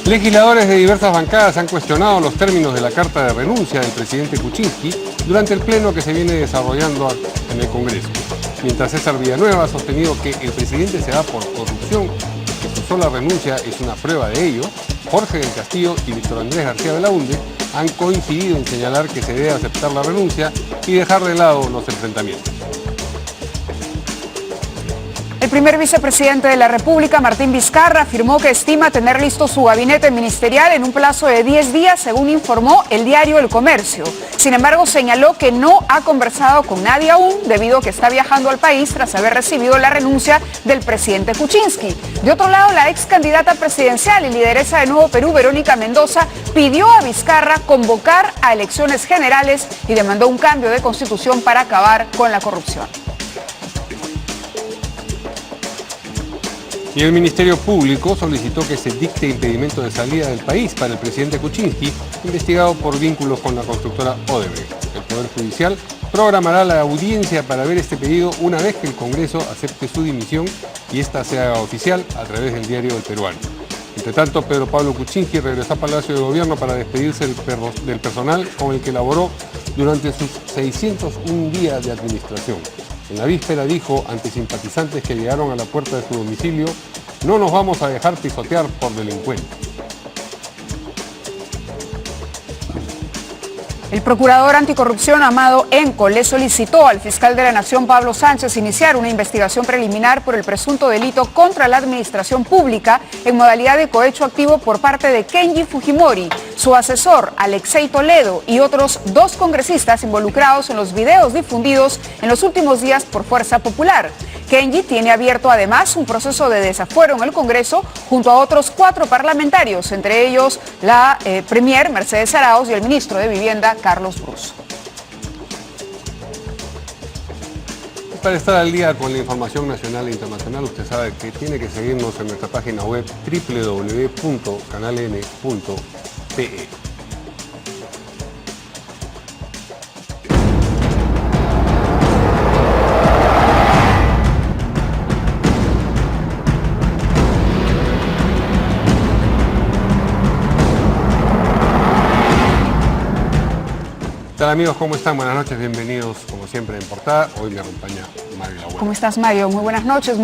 Legisladores de diversas bancadas han cuestionado los términos de la carta de renuncia del presidente Kuczynski durante el pleno que se viene desarrollando en el Congreso. Mientras César Villanueva ha sostenido que el presidente se va por corrupción y que su sola renuncia es una prueba de ello, Jorge del Castillo y Víctor Andrés García Belaunde han coincidido en señalar que se debe aceptar la renuncia y dejar de lado los enfrentamientos. El primer vicepresidente de la República, Martín Vizcarra, afirmó que estima tener listo su gabinete ministerial en un plazo de 10 días, según informó el diario El Comercio. Sin embargo, señaló que no ha conversado con nadie aún, debido a que está viajando al país tras haber recibido la renuncia del presidente Kuczynski. De otro lado, la ex candidata presidencial y lideresa de Nuevo Perú, Verónica Mendoza, pidió a Vizcarra convocar a elecciones generales y demandó un cambio de constitución para acabar con la corrupción. Y el Ministerio Público solicitó que se dicte impedimento de salida del país para el presidente Kuczynski, investigado por vínculos con la constructora Odebrecht. El Poder Judicial programará la audiencia para ver este pedido una vez que el Congreso acepte su dimisión y esta se haga oficial a través del diario El Peruano. Entre tanto, Pedro Pablo Kuczynski regresó a Palacio de Gobierno para despedirse del personal con el que laboró durante sus 601 días de administración. En la víspera dijo ante simpatizantes que llegaron a la puerta de su domicilio: "No nos vamos a dejar pisotear por delincuentes". El procurador anticorrupción Amado Enco le solicitó al fiscal de la Nación, Pablo Sánchez, iniciar una investigación preliminar por el presunto delito contra la administración pública en modalidad de cohecho activo por parte de Kenji Fujimori, su asesor Alexei Toledo y otros 2 congresistas involucrados en los videos difundidos en los últimos días por Fuerza Popular. Kenji tiene abierto además un proceso de desafuero en el Congreso junto a otros 4 parlamentarios, entre ellos la Premier Mercedes Arauz y el ministro de Vivienda Carlos Brus. Para estar al día con la información nacional e internacional, usted sabe que tiene que seguirnos en nuestra página web www.canaln.pe. ¿Qué tal, amigos? ¿Cómo están? Buenas noches, bienvenidos como siempre en Portada. Hoy me acompaña Mario Labuena. ¿Cómo estás, Mario? Muy buenas noches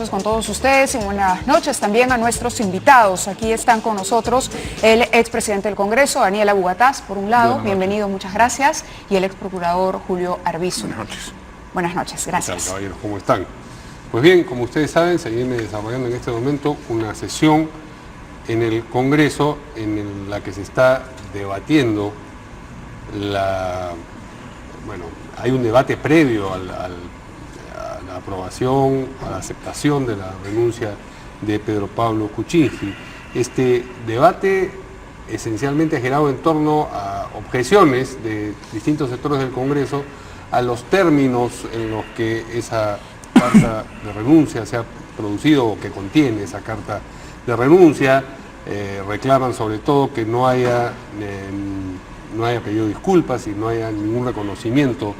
con todos ustedes y buenas noches también a nuestros invitados. Aquí están con nosotros el expresidente del Congreso, Daniel Abugataz, por un lado, bienvenido, muchas gracias, y el exprocurador Julio Arbizu. Buenas noches. Buenas noches, gracias. ¿Qué tal, caballeros? ¿Cómo están? Pues bien, como ustedes saben, se viene desarrollando en este momento una sesión en el Congreso en la que se está debatiendo hay un debate previo a la aprobación, a la aceptación de la renuncia de Pedro Pablo Kuczynski. Este debate esencialmente ha girado en torno a objeciones de distintos sectores del Congreso a los términos en los que esa carta de renuncia se ha producido o que contiene esa carta de renuncia. Reclaman sobre todo que no haya pedido disculpas y no haya ningún reconocimiento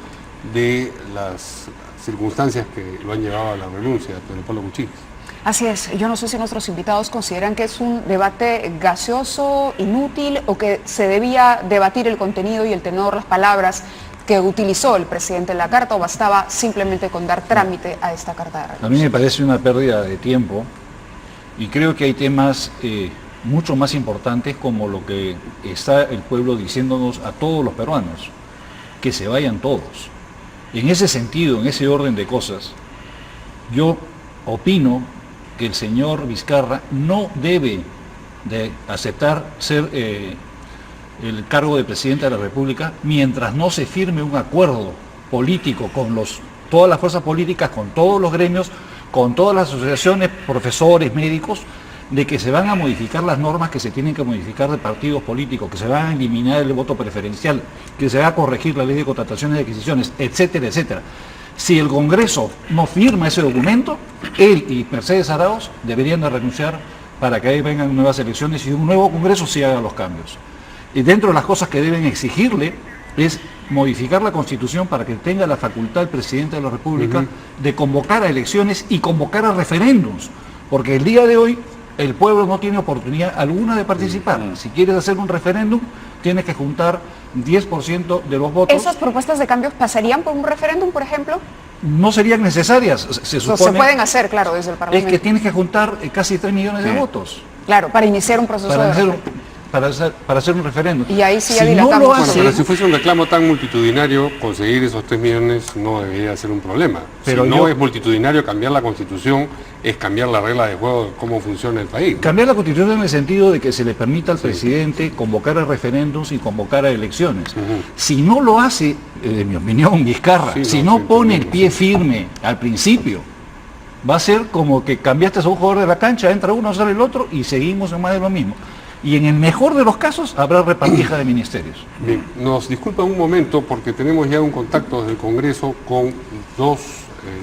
de las circunstancias que lo han llevado a la renuncia de Pedro Pablo Kuczynski. Así es, yo no sé si nuestros invitados consideran que es un debate gaseoso, inútil, o que se debía debatir el contenido y el tenor, las palabras que utilizó el presidente en la carta, o bastaba simplemente con dar trámite a esta carta de renuncia. A mí me parece una pérdida de tiempo y creo que hay temas mucho más importantes, como lo que está el pueblo diciéndonos a todos los peruanos: que se vayan todos. En ese sentido, en ese orden de cosas, yo opino que el señor Vizcarra no debe de aceptar ser el cargo de presidente de la República mientras no se firme un acuerdo político con todas las fuerzas políticas, con todos los gremios, con todas las asociaciones, profesores, médicos, de que se van a modificar las normas que se tienen que modificar de partidos políticos, que se va a eliminar el voto preferencial, que se va a corregir la ley de contrataciones y adquisiciones, etcétera, etcétera. Si el Congreso no firma ese documento, él y Mercedes Arauz deberían de renunciar para que ahí vengan nuevas elecciones y un nuevo Congreso sí haga los cambios. Y dentro de las cosas que deben exigirle es modificar la Constitución para que tenga la facultad el presidente de la República de convocar a elecciones y convocar a referéndums, porque el día de hoy El pueblo no tiene oportunidad alguna de participar. Si quieres hacer un referéndum, tienes que juntar 10% de los votos. ¿Esas propuestas de cambios pasarían por un referéndum, por ejemplo? No serían necesarias, se supone. Se pueden hacer, claro, desde el Parlamento. Es que tienes que juntar casi 3 millones de votos. Claro, para iniciar un proceso para hacer un referéndum. Y ahí sí ya si dilatamos. no lo Bueno, hace, pero si fuese un reclamo tan multitudinario, conseguir esos 3 millones no debería ser un problema. Pero si no yo- es multitudinario, cambiar la Constitución es cambiar la regla de juego de cómo funciona el país. cambiar la Constitución en el sentido de que se le permita al presidente convocar a referéndums y convocar a elecciones. Si no lo hace, en mi opinión, Vizcarra, Sí, si no, no sí, pone el entendemos, pie sí. firme al principio, va a ser como que cambiaste a un jugador de la cancha, entra uno, sale el otro y seguimos en más de lo mismo. Y en el mejor de los casos habrá repartija de ministerios. Bien, nos disculpan un momento porque tenemos ya un contacto desde el Congreso con dos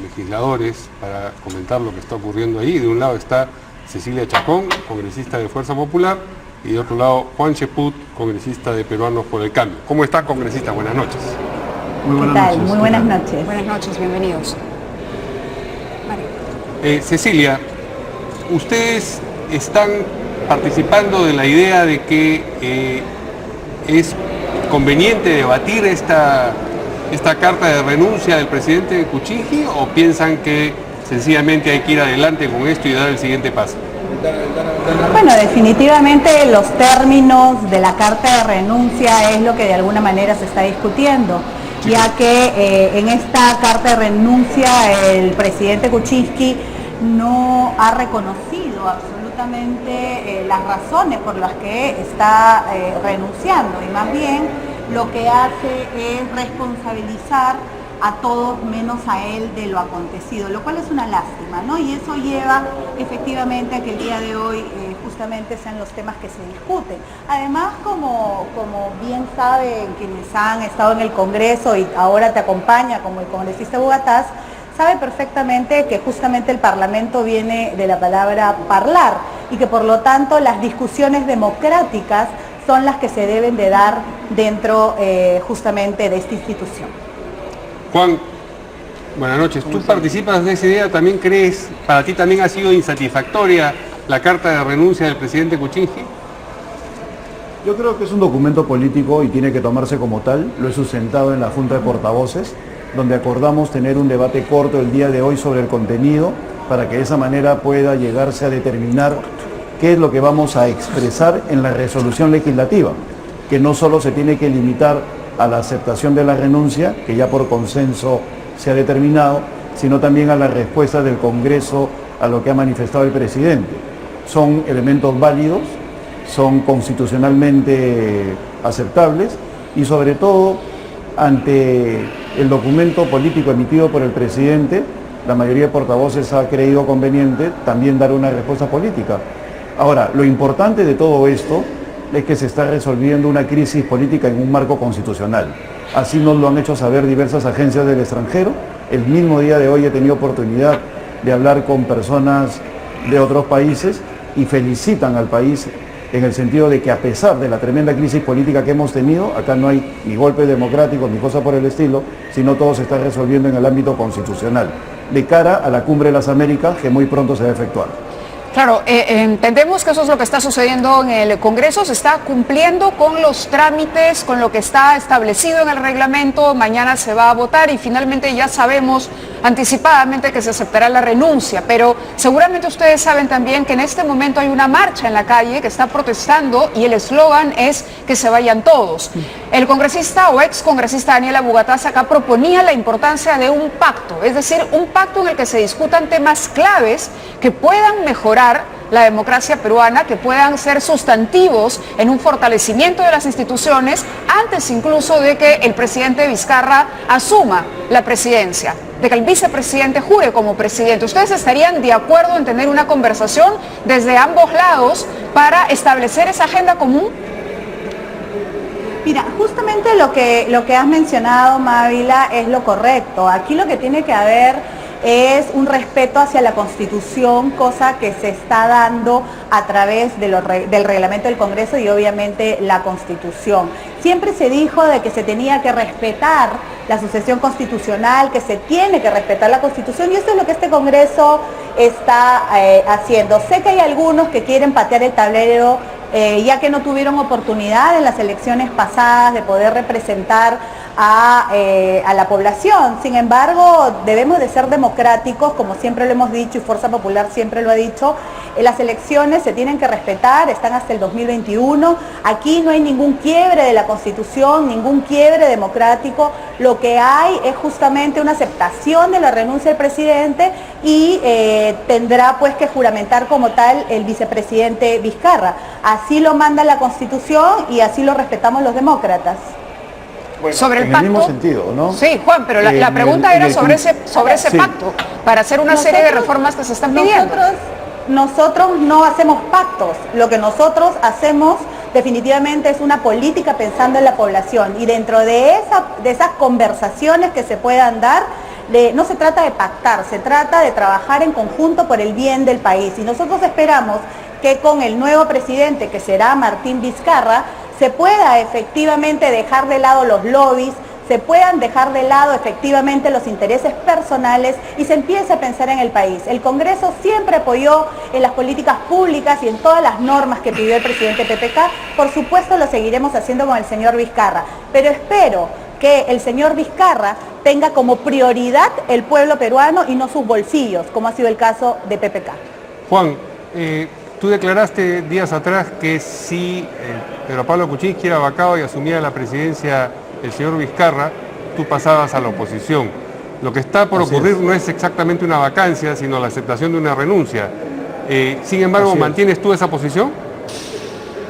legisladores para comentar lo que está ocurriendo ahí. De un lado está Cecilia Chacón, congresista de Fuerza Popular, y de otro lado Juan Cheput, congresista de Peruanos por el Cambio. ¿Cómo está, congresista? Buenas noches. Muy ¿Qué tal? Muy buenas noches. Buenas noches, bienvenidos. Cecilia, ustedes están participando de la idea de que es conveniente debatir esta carta de renuncia del presidente Kuczynski, o piensan que sencillamente hay que ir adelante con esto y dar el siguiente paso? Bueno, definitivamente los términos de la carta de renuncia es lo que de alguna manera se está discutiendo, ya que en esta carta de renuncia el presidente Kuczynski no ha reconocido absolutamente las razones por las que está renunciando, y más bien lo que hace es responsabilizar a todos menos a él de lo acontecido, lo cual es una lástima, ¿no? Y eso lleva efectivamente a que el día de hoy justamente sean los temas que se discuten. Además, como bien saben quienes han estado en el Congreso y ahora te acompaña como el congresista Bugatás, sabe perfectamente que justamente el Parlamento viene de la palabra parlar y que por lo tanto las discusiones democráticas son las que se deben de dar dentro justamente de esta institución. Juan, buenas noches. ¿Tú participas de esa idea? ¿También crees, para ti también ha sido insatisfactoria la carta de renuncia del presidente Kuczynski? Yo creo que es un documento político y tiene que tomarse como tal. Lo he sustentado en la Junta de Portavoces, donde acordamos tener un debate corto el día de hoy sobre el contenido, para que de esa manera pueda llegarse a determinar qué es lo que vamos a expresar en la resolución legislativa, que no solo se tiene que limitar a la aceptación de la renuncia, que ya por consenso se ha determinado, sino también a la respuesta del Congreso a lo que ha manifestado el presidente. Son elementos válidos, son constitucionalmente aceptables y sobre todo ante el documento político emitido por el presidente, la mayoría de portavoces ha creído conveniente también dar una respuesta política. Ahora, lo importante de todo esto es que se está resolviendo una crisis política en un marco constitucional. Así nos lo han hecho saber diversas agencias del extranjero. El mismo día de hoy he tenido oportunidad de hablar con personas de otros países y felicitan al país en el sentido de que a pesar de la tremenda crisis política que hemos tenido, acá no hay ni golpes democráticos ni cosa por el estilo, sino todo se está resolviendo en el ámbito constitucional, de cara a la Cumbre de las Américas que muy pronto se va a efectuar. Claro, entendemos que eso es lo que está sucediendo en el Congreso, se está cumpliendo con los trámites, con lo que está establecido en el reglamento, mañana se va a votar y finalmente ya sabemos anticipadamente que se aceptará la renuncia, pero seguramente ustedes saben también que en este momento hay una marcha en la calle que está protestando y el eslogan es que se vayan todos. El congresista o ex congresista Daniela Bugatás acá proponía la importancia de un pacto, es decir, un pacto en el que se discutan temas claves que puedan mejorar la democracia peruana, que puedan ser sustantivos en un fortalecimiento de las instituciones antes incluso de que el presidente Vizcarra asuma la presidencia, de que el vicepresidente jure como presidente. ¿Ustedes estarían de acuerdo en tener una conversación desde ambos lados para establecer esa agenda común? Mira, justamente lo que has mencionado, Mávila, es lo correcto. Aquí lo que tiene que haber es un respeto hacia la Constitución, cosa que se está dando a través del reglamento del Congreso y obviamente la Constitución. Siempre se dijo de que se tenía que respetar la sucesión constitucional, que se tiene que respetar la Constitución, y eso es lo que este Congreso está haciendo. Sé que hay algunos que quieren patear el tablero, ya que no tuvieron oportunidad en las elecciones pasadas de poder representar a la población. Sin embargo, debemos de ser democráticos, como siempre lo hemos dicho y Fuerza Popular siempre lo ha dicho. Las elecciones se tienen que respetar, están hasta el 2021. Aquí no hay ningún quiebre de la Constitución, ningún quiebre democrático. Lo que hay es justamente una aceptación de la renuncia del presidente y tendrá pues que juramentar como tal el vicepresidente Vizcarra. Así lo manda la Constitución y así lo respetamos los demócratas. Bueno, sobre el pacto, el mismo sentido, ¿no? Sí, Juan, pero la pregunta era sobre ese pacto, para hacer una serie de reformas que se están pidiendo. Nosotros no hacemos pactos, lo que nosotros hacemos definitivamente es una política pensando en la población, y dentro de esas conversaciones que se puedan dar, no se trata de pactar, se trata de trabajar en conjunto por el bien del país, y nosotros esperamos que con el nuevo presidente, que será Martín Vizcarra, se pueda efectivamente dejar de lado los lobbies, se puedan dejar de lado efectivamente los intereses personales y se empiece a pensar en el país. El Congreso siempre apoyó en las políticas públicas y en todas las normas que pidió el presidente PPK. Por supuesto lo seguiremos haciendo con el señor Vizcarra, pero espero que el señor Vizcarra tenga como prioridad el pueblo peruano y no sus bolsillos, como ha sido el caso de PPK. Juan, tú declaraste días atrás que si Pedro Pablo Kuczynski era vacado y asumía la presidencia el señor Vizcarra, tú pasabas a la oposición. Lo que está por ocurrir no es exactamente una vacancia, sino la aceptación de una renuncia. Sin embargo, ¿mantienes tú esa posición?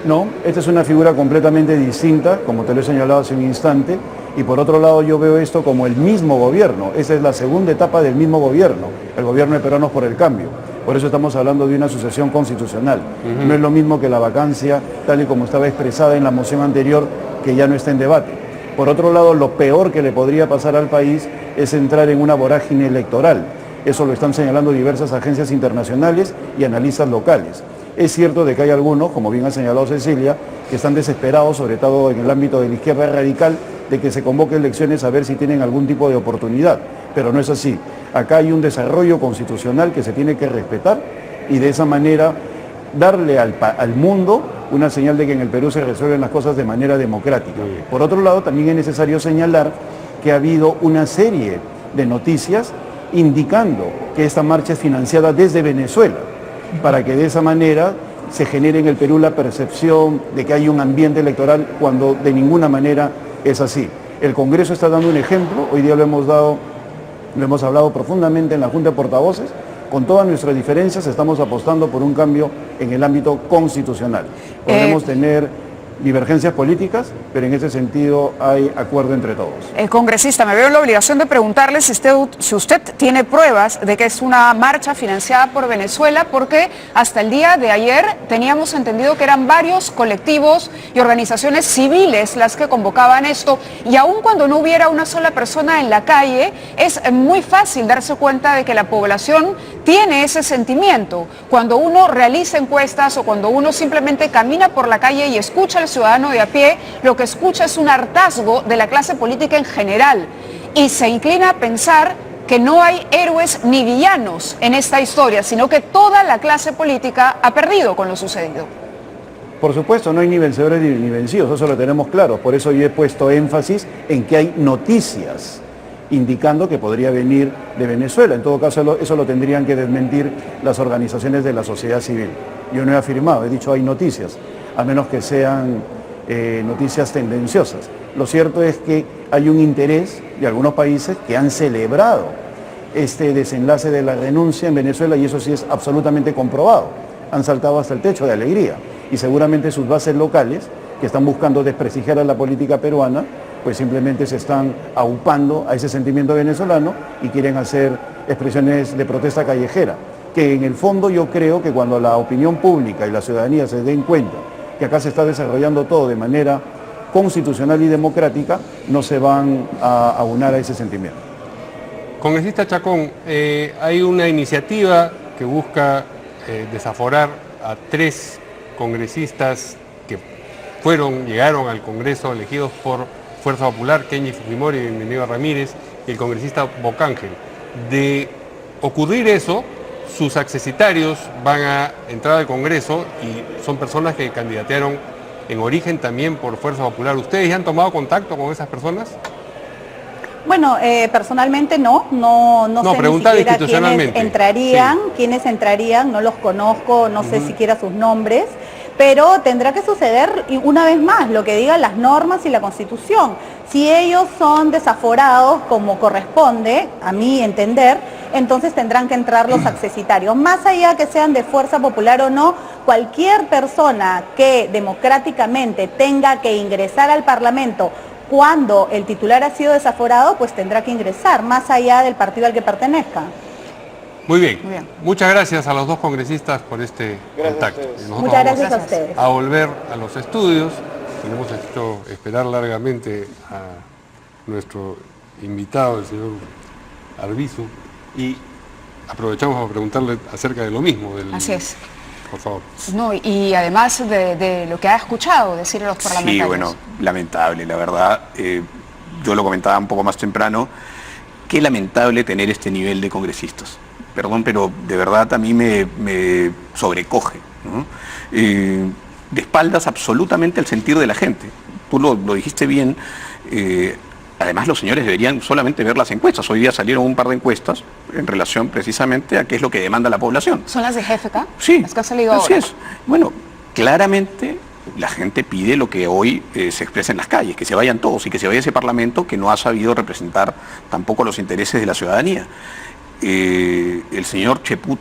No, esta es una figura completamente distinta, como te lo he señalado hace un instante, y por otro lado yo veo esto como el mismo gobierno. Esa es la segunda etapa del mismo gobierno, el gobierno de Peruanos por el Cambio. Por eso estamos hablando de una sucesión constitucional. No es lo mismo que la vacancia, tal y como estaba expresada en la moción anterior, que ya no está en debate. Por otro lado, lo peor que le podría pasar al país es entrar en una vorágine electoral. Eso lo están señalando diversas agencias internacionales y analistas locales. Es cierto de que hay algunos, como bien ha señalado Cecilia, que están desesperados, sobre todo en el ámbito de la izquierda radical, de que se convoque elecciones a ver si tienen algún tipo de oportunidad. Pero no es así. Acá hay un desarrollo constitucional que se tiene que respetar y de esa manera darle al mundo una señal de que en el Perú se resuelven las cosas de manera democrática. Por otro lado, también es necesario señalar que ha habido una serie de noticias indicando que esta marcha es financiada desde Venezuela, para que de esa manera se genere en el Perú la percepción de que hay un ambiente electoral cuando de ninguna manera es así. El Congreso está dando un ejemplo, hoy día lo hemos hablado profundamente en la Junta de Portavoces. Con todas nuestras diferencias estamos apostando por un cambio en el ámbito constitucional. Podemos tener divergencias políticas, pero en ese sentido hay acuerdo entre todos. Congresista, me veo en la obligación de preguntarle si usted tiene pruebas de que es una marcha financiada por Venezuela, porque hasta el día de ayer teníamos entendido que eran varios colectivos y organizaciones civiles las que convocaban esto, y aun cuando no hubiera una sola persona en la calle, es muy fácil darse cuenta de que la población tiene ese sentimiento. Cuando uno realiza encuestas o cuando uno simplemente camina por la calle y escucha al ciudadano de a pie, lo que escucha es un hartazgo de la clase política en general y se inclina a pensar que no hay héroes ni villanos en esta historia, sino que toda la clase política ha perdido con lo sucedido. Por supuesto, no hay ni vencedores ni vencidos, eso lo tenemos claro. Por eso yo he puesto énfasis en que hay noticias indicando que podría venir de Venezuela. En todo caso, eso lo tendrían que desmentir las organizaciones de la sociedad civil. Yo no he afirmado, he dicho hay noticias, a menos que sean noticias tendenciosas. Lo cierto es que hay un interés de algunos países que han celebrado este desenlace de la renuncia en Venezuela, y eso sí es absolutamente comprobado. Han saltado hasta el techo de alegría, y seguramente sus bases locales, que están buscando desprestigiar a la política peruana, pues simplemente se están aupando a ese sentimiento venezolano y quieren hacer expresiones de protesta callejera, que en el fondo yo creo que cuando la opinión pública y la ciudadanía se den cuenta que acá se está desarrollando todo de manera constitucional y democrática, no se van a aunar a ese sentimiento. Congresista Chacón, hay una iniciativa que busca desaforar a 3 congresistas que llegaron al Congreso elegidos por Fuerza Popular, Kenji Fujimori y Bienvenido Ramírez, y el congresista Bocángel. De ocurrir eso, sus accesitarios van a entrar al Congreso y son personas que candidatearon en origen también por Fuerza Popular. ¿Ustedes ya han tomado contacto con esas personas? Bueno, personalmente no sé preguntar ni siquiera institucionalmente. quiénes entrarían, no los conozco, no sé siquiera sus nombres, pero tendrá que suceder una vez más lo que digan las normas y la Constitución. Si ellos son desaforados como corresponde, a mi entender, entonces tendrán que entrar los accesitarios. Más allá que sean de Fuerza Popular o no, cualquier persona que democráticamente tenga que ingresar al Parlamento cuando el titular ha sido desaforado, pues tendrá que ingresar, más allá del partido al que pertenezca. Muy bien. Muchas gracias a los 2 congresistas por este contacto. Muchas gracias a ustedes. A volver a los estudios. Tenemos hecho esperar largamente a nuestro invitado, el señor Arbizu, y aprovechamos para preguntarle acerca de lo mismo. Así es. Por favor. No, y además de lo que ha escuchado decir a los parlamentarios. Sí, bueno, lamentable, la verdad. Yo lo comentaba un poco más temprano. Qué lamentable tener este nivel de congresistas. Perdón, pero de verdad a mí me sobrecoge, ¿no? De espaldas absolutamente al sentir de la gente. Tú lo dijiste bien. Además, los señores deberían solamente ver las encuestas. Hoy día salieron un par de encuestas en relación precisamente a qué es lo que demanda la población. ¿Son las de GFK? Sí, las que han salido así ahora. es. Bueno, claramente la gente pide lo que hoy se expresa en las calles, que se vayan todos y que se vaya ese Parlamento que no ha sabido representar tampoco los intereses de la ciudadanía. El señor Cheput,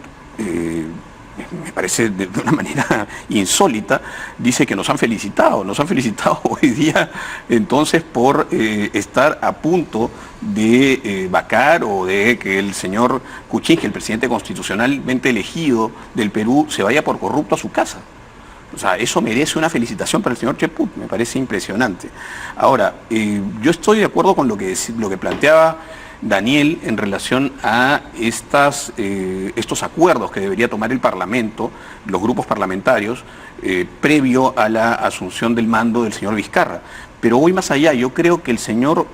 me parece de una manera insólita, dice que nos han felicitado hoy día entonces por estar a punto de vacar o de que el señor Kuczynski, el presidente constitucionalmente elegido del Perú, se vaya por corrupto a su casa. O sea, eso merece una felicitación para el señor Cheput, me parece impresionante. Ahora, yo estoy de acuerdo con lo que planteaba Daniel en relación a estos acuerdos que debería tomar el Parlamento, los grupos parlamentarios, previo a la asunción del mando del señor Vizcarra. Pero voy más allá, yo creo que el señor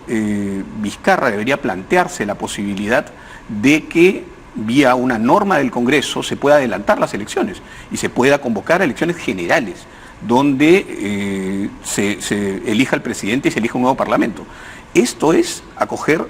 Vizcarra debería plantearse la posibilidad de que vía una norma del Congreso se pueda adelantar las elecciones y se pueda convocar a elecciones generales donde se elija el presidente y se elija un nuevo Parlamento. Esto es acoger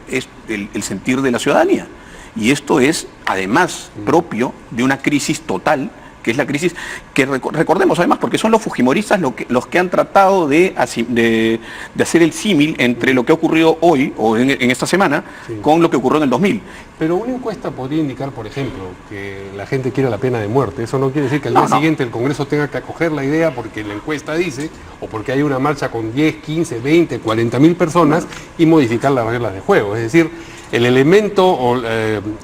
el sentir de la ciudadanía y esto es además propio de una crisis total, que es la crisis que recordemos además porque son los fujimoristas los que han tratado de hacer el símil entre lo que ha ocurrido hoy o en esta semana con lo que ocurrió en el 2000. Pero una encuesta podría indicar, por ejemplo, que la gente quiere la pena de muerte. Eso no quiere decir que al día siguiente el Congreso tenga que acoger la idea porque la encuesta dice, o porque hay una marcha con 10, 15, 20, 40.000 personas y modificar las reglas de juego. Es decir, el elemento o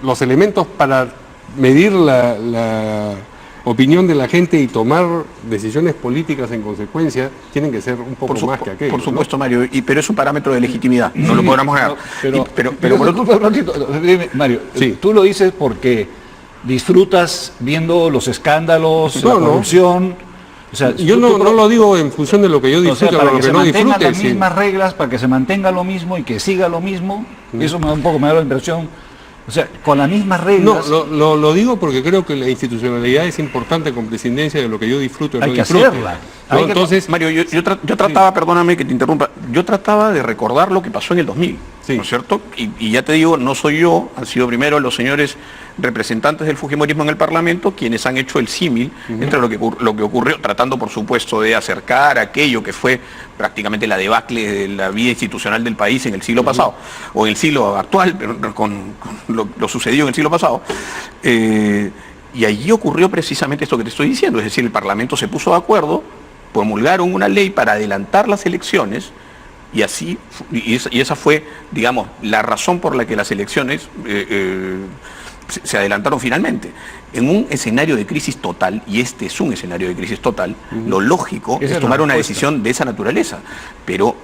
los elementos para medir la opinión de la gente y tomar decisiones políticas en consecuencia tienen que ser un poco más que aquello. Por supuesto, ¿no? Mario, pero es un parámetro de legitimidad, no lo podemos negar. Mario, tú lo dices porque disfrutas viendo los escándalos, la corrupción. O sea, yo no lo digo en función de lo que yo disfruto, para o lo que que se no disfrute. mantengan las mismas reglas, para que se mantenga lo mismo y que siga lo mismo, eso me da la impresión. O sea, con las mismas reglas... No, lo digo porque creo que la institucionalidad es importante con prescindencia de lo que yo disfruto y hay no que disfrute. hacerla. Entonces, Mario, yo trataba, perdóname que te interrumpa, yo trataba de recordar lo que pasó en el 2000, ¿no es cierto? Y ya te digo, no soy yo, han sido primero los señores representantes del fujimorismo en el Parlamento quienes han hecho el símil entre lo que ocurrió, tratando por supuesto de acercar aquello que fue prácticamente la debacle de la vida institucional del país en el siglo pasado, o en el siglo actual, pero con lo sucedido en el siglo pasado. Y allí ocurrió precisamente esto que te estoy diciendo, es decir, el Parlamento se puso de acuerdo, promulgaron una ley para adelantar las elecciones y esa fue, digamos, la razón por la que las elecciones se adelantaron finalmente. En un escenario de crisis total, y este es un escenario de crisis total, lo lógico es tomar una decisión de esa naturaleza, pero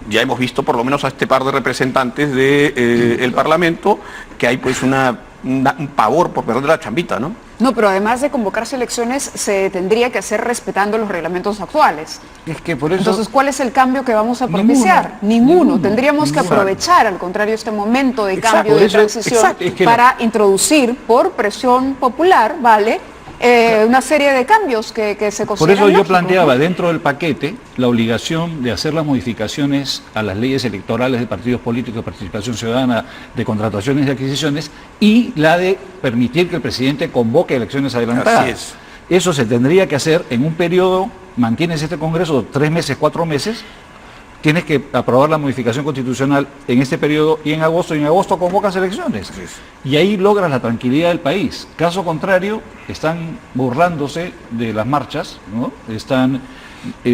ya hemos visto por lo menos a este par de representantes del Parlamento que hay pues un pavor por perder la chambita, ¿no? No, pero además de convocarse elecciones, se tendría que hacer respetando los reglamentos actuales. Es que por eso... Entonces, ¿cuál es el cambio que vamos a propiciar? Ninguno. Tendríamos que aprovechar, al contrario, este momento de cambio, de transición, para introducir, por presión popular, ¿vale?, una serie de cambios que se consideran Por eso yo lógicos, planteaba ¿no?, dentro del paquete la obligación de hacer las modificaciones a las leyes electorales de partidos políticos, de participación ciudadana, de contrataciones y adquisiciones, y la de permitir que el presidente convoque elecciones adelantadas. Así es. Eso se tendría que hacer en un periodo, mantienes este Congreso 3 meses, 4 meses, tienes que aprobar la modificación constitucional en este periodo y en agosto convocas elecciones. Y ahí logras la tranquilidad del país. Caso contrario, están burlándose de las marchas, ¿no? Están,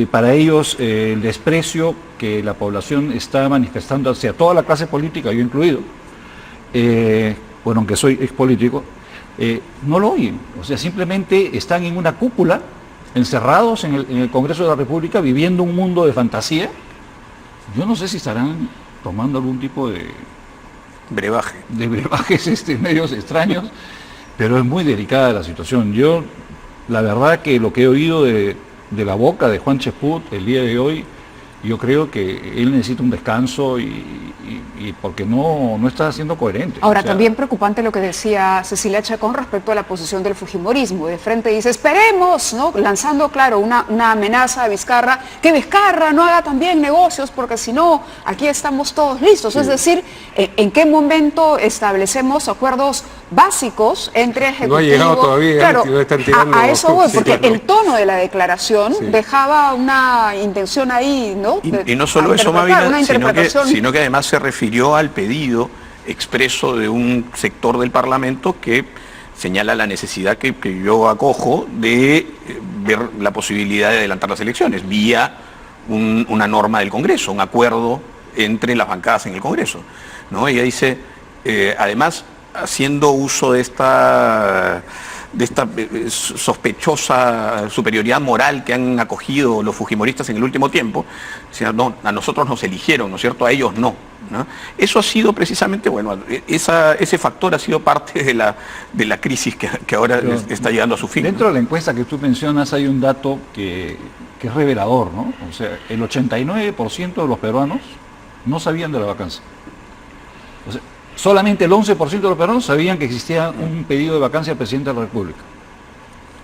para ellos, el desprecio que la población está manifestando hacia toda la clase política, yo incluido, bueno, aunque soy expolítico, no lo oyen. O sea, simplemente están en una cúpula, encerrados en el Congreso de la República, viviendo un mundo de fantasía. Yo no sé si estarán tomando algún tipo de brebajes medios extraños, pero es muy delicada la situación. Yo, la verdad que lo que he oído de la boca de Juan Chesput el día de hoy, yo creo que él necesita un descanso y porque no está siendo coherente. Ahora, o sea, también preocupante lo que decía Cecilia Chacón respecto a la posición del fujimorismo. De frente dice, esperemos, ¿no?, lanzando, claro, una amenaza a Vizcarra, que Vizcarra no haga también negocios, porque si no, aquí estamos todos listos. Sí. Es decir, ¿en qué momento establecemos acuerdos básicos entre ejecutivo? No ha llegado todavía, claro, no están tirando, a eso voy, porque sí, claro, el tono de la declaración dejaba una intención ahí, ¿no? Y no solo eso, Mavina, sino que además se refirió al pedido expreso de un sector del Parlamento que señala la necesidad que yo acojo de ver la posibilidad de adelantar las elecciones vía una norma del Congreso, un acuerdo entre las bancadas en el Congreso, ¿no? Ella dice, además, haciendo uso de esta sospechosa superioridad moral que han acogido los fujimoristas en el último tiempo, no, a nosotros nos eligieron, ¿no es cierto?, a ellos no, ¿no? Eso ha sido precisamente, bueno, ese factor ha sido parte de la crisis que ahora está llegando a su fin. Dentro de la encuesta que tú mencionas hay un dato que es revelador, ¿no? O sea, el 89% de los peruanos no sabían de la vacancia. O sea, solamente el 11% de los peruanos sabían que existía un pedido de vacancia al presidente de la República.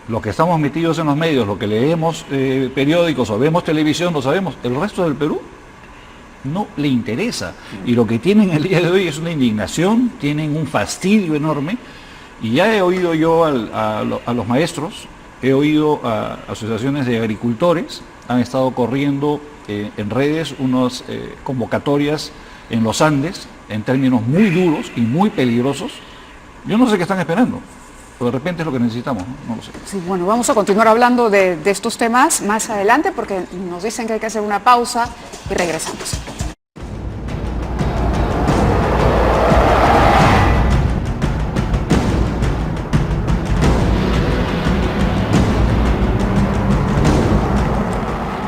Los que estamos metidos en los medios, los que leemos periódicos o vemos televisión, lo sabemos. El resto del Perú no le interesa. Y lo que tienen el día de hoy es una indignación, tienen un fastidio enorme. Y ya he oído yo a los maestros, he oído a asociaciones de agricultores, han estado corriendo en redes unas convocatorias en los Andes, en términos muy duros y muy peligrosos. Yo no sé qué están esperando, pero de repente es lo que necesitamos, no lo sé. Sí, bueno, vamos a continuar hablando de estos temas más adelante porque nos dicen que hay que hacer una pausa y regresamos.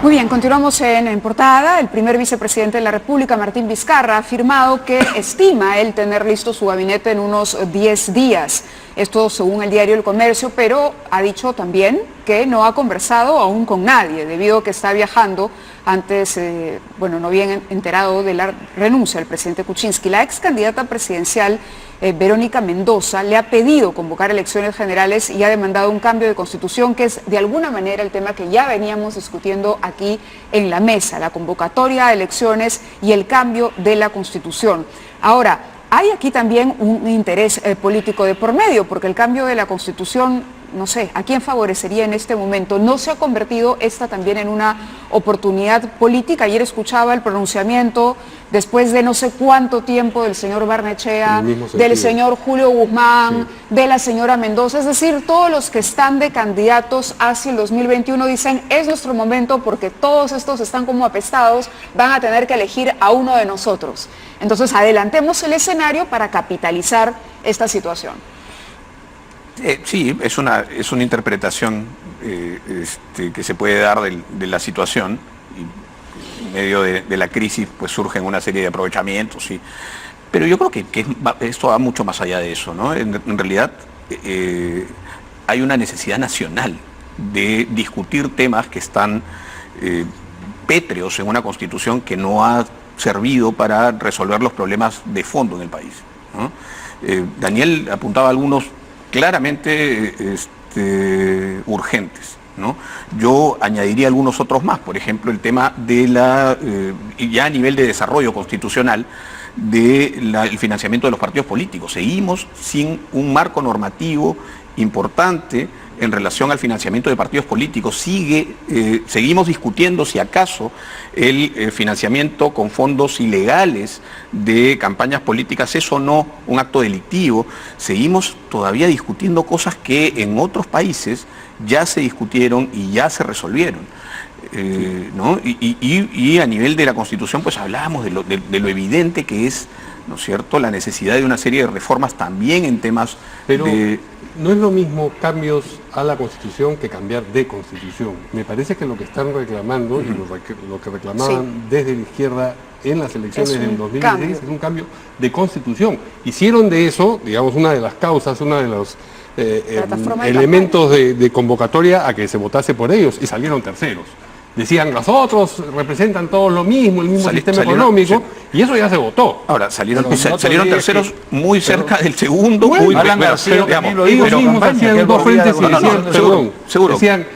Muy bien, continuamos en portada. El primer vicepresidente de la República, Martín Vizcarra, ha afirmado que estima él tener listo su gabinete en unos 10 días. Esto según el diario El Comercio, pero ha dicho también que no ha conversado aún con nadie, debido a que está viajando. Antes, no habían enterado de la renuncia del presidente Kuczynski. La ex candidata presidencial, Verónica Mendoza, le ha pedido convocar elecciones generales y ha demandado un cambio de constitución, que es de alguna manera el tema que ya veníamos discutiendo aquí en la mesa, la convocatoria a elecciones y el cambio de la constitución. Ahora, hay aquí también un interés político de por medio, porque el cambio de la constitución, no sé, ¿a quién favorecería en este momento? ¿No se ha convertido esta también en una oportunidad política? Ayer escuchaba el pronunciamiento, después de no sé cuánto tiempo, del señor Barnechea, del señor Julio Guzmán, de la señora Mendoza. Es decir, todos los que están de candidatos hacia el 2021 dicen, es nuestro momento porque todos estos están como apestados, van a tener que elegir a uno de nosotros. Entonces, adelantemos el escenario para capitalizar esta situación. Sí, es una interpretación que se puede dar de la situación. medio de la crisis pues surgen una serie de aprovechamientos, sí. Pero yo creo que esto va mucho más allá de eso, ¿no? En realidad hay una necesidad nacional de discutir temas que están pétreos en una constitución que no ha servido para resolver los problemas de fondo en el país, ¿no? Daniel apuntaba algunos claramente urgentes, ¿no? Yo añadiría algunos otros más, por ejemplo, el tema de ya a nivel de desarrollo constitucional, del financiamiento de los partidos políticos. Seguimos sin un marco normativo importante en relación al financiamiento de partidos políticos. Seguimos discutiendo si acaso el financiamiento con fondos ilegales de campañas políticas es o no un acto delictivo. Seguimos todavía discutiendo cosas que en otros países ya se discutieron y ya se resolvieron. ¿No? Y a nivel de la Constitución pues hablábamos de lo evidente que es, ¿no es cierto?, la necesidad de una serie de reformas también en temas no es lo mismo cambios a la Constitución que cambiar de Constitución. Me parece que lo que están reclamando y lo que reclamaban desde la izquierda en las elecciones del 2016 es un cambio de Constitución. Hicieron de eso, digamos, una de las causas, una de los elementos de convocatoria a que se votase por ellos, y salieron terceros. Decían, los otros representan todos lo mismo, el mismo sistema económico, y eso ya se votó. Ahora, salieron terceros muy cerca del segundo. Bueno, ellos mismos hacían dos frentes y decían, seguro. Decían,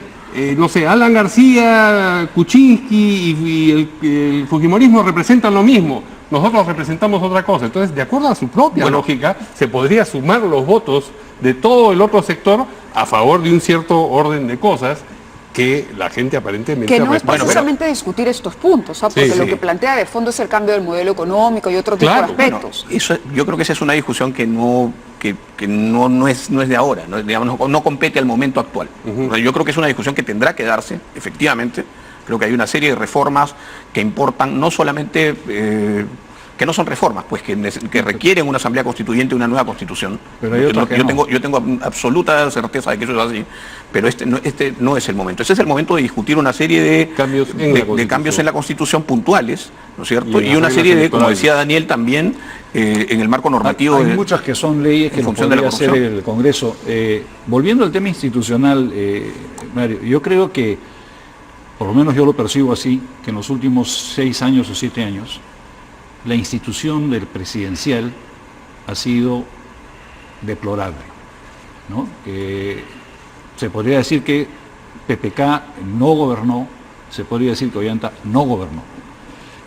no sé, Alan García, Kuczynski y el fujimorismo representan lo mismo. Nosotros representamos otra cosa. Entonces, de acuerdo a su propia lógica, se podría sumar los votos de todo el otro sector a favor de un cierto orden de cosas que la gente aparentemente... Que no es precisamente discutir estos puntos, ¿ah? Porque lo que plantea de fondo es el cambio del modelo económico y otro tipo de aspectos. Bueno, yo creo que esa es una discusión que no es de ahora, no compete al momento actual. Yo creo que es una discusión que tendrá que darse, efectivamente. Creo que hay una serie de reformas que importan, no solamente... que no son reformas, pues que requieren una asamblea constituyente, una nueva constitución. Pero yo tengo absoluta certeza de que eso es así, pero este no es el momento. Este es el momento de discutir una serie de cambios en la Constitución puntuales, ¿no es cierto? Y una serie de, como decía Daniel también, en el marco normativo. Hay muchas que son leyes que no podría hacer el Congreso. Volviendo al tema institucional, Mario, yo creo que, por lo menos yo lo percibo así, que en los últimos 6 años o 7 años, la institución del presidencial ha sido deplorable, ¿no? Se podría decir que PPK no gobernó, se podría decir que Ollanta no gobernó.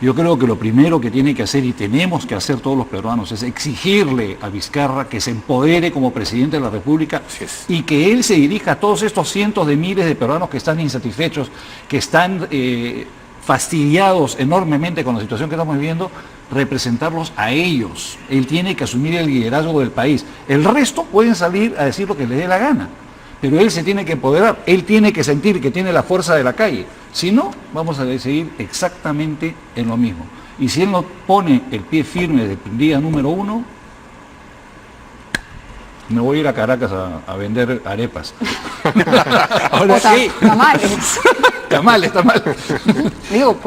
Yo creo que lo primero que tiene que hacer y tenemos que hacer todos los peruanos es exigirle a Vizcarra que se empodere como presidente de la República y que él se dirija a todos estos cientos de miles de peruanos que están insatisfechos, que están fastidiados enormemente con la situación que estamos viviendo, representarlos a ellos. Él tiene que asumir el liderazgo del país. El resto pueden salir a decir lo que les dé la gana, pero él se tiene que empoderar, él tiene que sentir que tiene la fuerza de la calle. Si no, vamos a seguir exactamente en lo mismo. Y si él no pone el pie firme desde el día número 1, me voy a ir a Caracas a vender arepas. Ahora sí. Tamales. Tamales. Digo,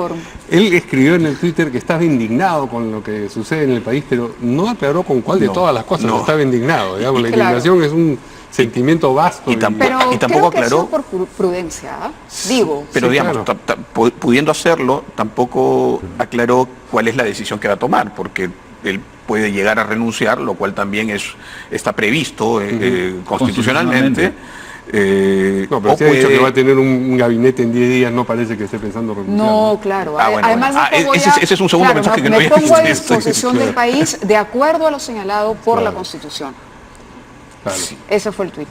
Él escribió en el Twitter que estaba indignado con lo que sucede en el país, pero no aclaró con cuál de todas las cosas estaba indignado. Digamos, la indignación es un sentimiento vasto. Y tampoco creo que aclaró. ha sido por prudencia, digo. Pero digamos, pudiendo hacerlo, tampoco aclaró cuál es la decisión que va a tomar, porque él puede llegar a renunciar, lo cual también está previsto constitucionalmente. No, pero se ha dicho que va a tener un gabinete en 10 días, no parece que esté pensando renunciar. No, claro. Además, ese es un segundo mensaje que no había visto. Me pongo a disposición del país de acuerdo a lo señalado por la Constitución. Claro. Ese fue el tuit.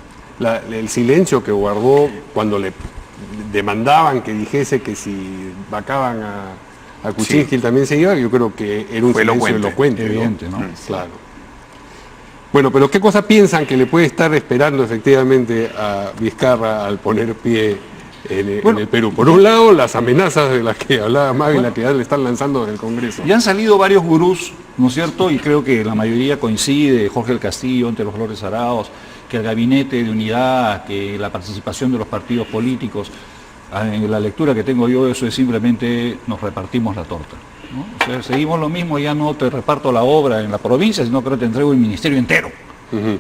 El silencio que guardó cuando le demandaban que dijese que si vacaban a Kuczynski también se iba, yo creo que era un silencio elocuente, evidente, ¿no? Claro. Bueno, pero ¿qué cosa piensan que le puede estar esperando efectivamente a Vizcarra al poner pie en el Perú? Por un lado, las amenazas de las que hablaba Mavi, la que ya le están lanzando desde el Congreso. Ya han salido varios gurús, ¿no es cierto? Y creo que la mayoría coincide, Jorge del Castillo, entre los Flores Araos, que el gabinete de unidad, que la participación de los partidos políticos. En la lectura que tengo yo, eso es simplemente nos repartimos la torta, ¿no? O sea, seguimos lo mismo, ya no te reparto la obra en la provincia, sino que te entrego el ministerio entero.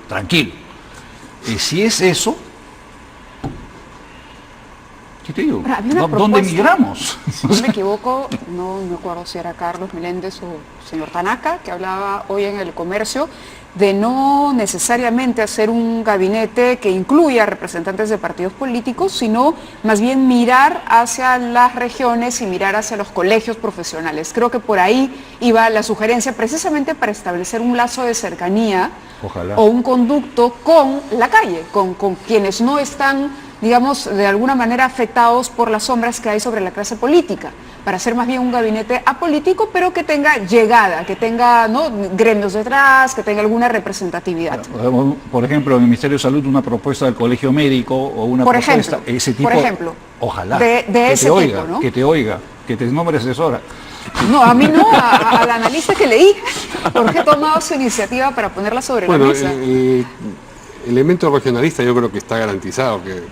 Tranquilo. Y si es eso, ¿qué te digo? ¿Dónde migramos? Si no me equivoco, no me acuerdo si era Carlos Meléndez o señor Tanaka, que hablaba hoy en El Comercio, de no necesariamente hacer un gabinete que incluya representantes de partidos políticos, sino más bien mirar hacia las regiones y mirar hacia los colegios profesionales. Creo que por ahí iba la sugerencia, precisamente para establecer un lazo de cercanía. Ojalá. O un conducto con la calle, con quienes no están, digamos, de alguna manera afectados por las sombras que hay sobre la clase política, para hacer más bien un gabinete apolítico, pero que tenga llegada, que tenga, ¿no?, gremios detrás, que tenga alguna representatividad. Por ejemplo, en el Ministerio de Salud, una propuesta del Colegio Médico o una propuesta, ese tipo, por ejemplo, ojalá, de ese tipo, ¿no? que te oiga, que te nombre asesora. No, a mí no, al analista que leí, porque he tomado su iniciativa para ponerla sobre la mesa. El elemento regionalista yo creo que está garantizado, que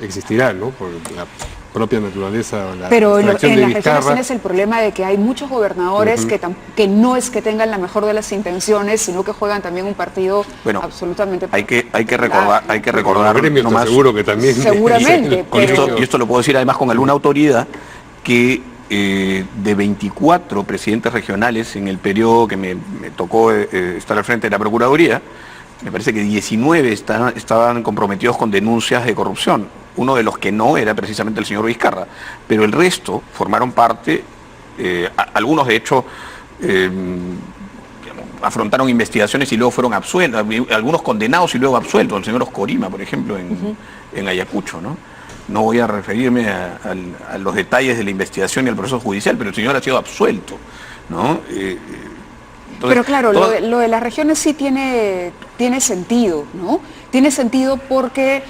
existirá, ¿no? Por la propia naturaleza. Pero en las de regiones Vizcarra. tienes el problema de que hay muchos gobernadores que no es que tengan la mejor de las intenciones, sino que juegan también un partido absolutamente... Hay que recordar Los gremios nomás, seguro que también. Seguramente, y esto lo puedo decir además con alguna autoridad, que de 24 presidentes regionales en el periodo que me tocó estar al frente de la Procuraduría, me parece que 19 estaban comprometidos con denuncias de corrupción. Uno de los que no era precisamente el señor Vizcarra, pero el resto formaron parte, algunos de hecho afrontaron investigaciones y luego fueron absueltos, algunos condenados y luego absueltos, el señor Oscorima, por ejemplo, en Ayacucho, ¿no? No voy a referirme a los detalles de la investigación y al proceso judicial, pero el señor ha sido absuelto, ¿no? Entonces, pero claro, lo de las regiones sí tiene sentido, ¿no? Tiene sentido porque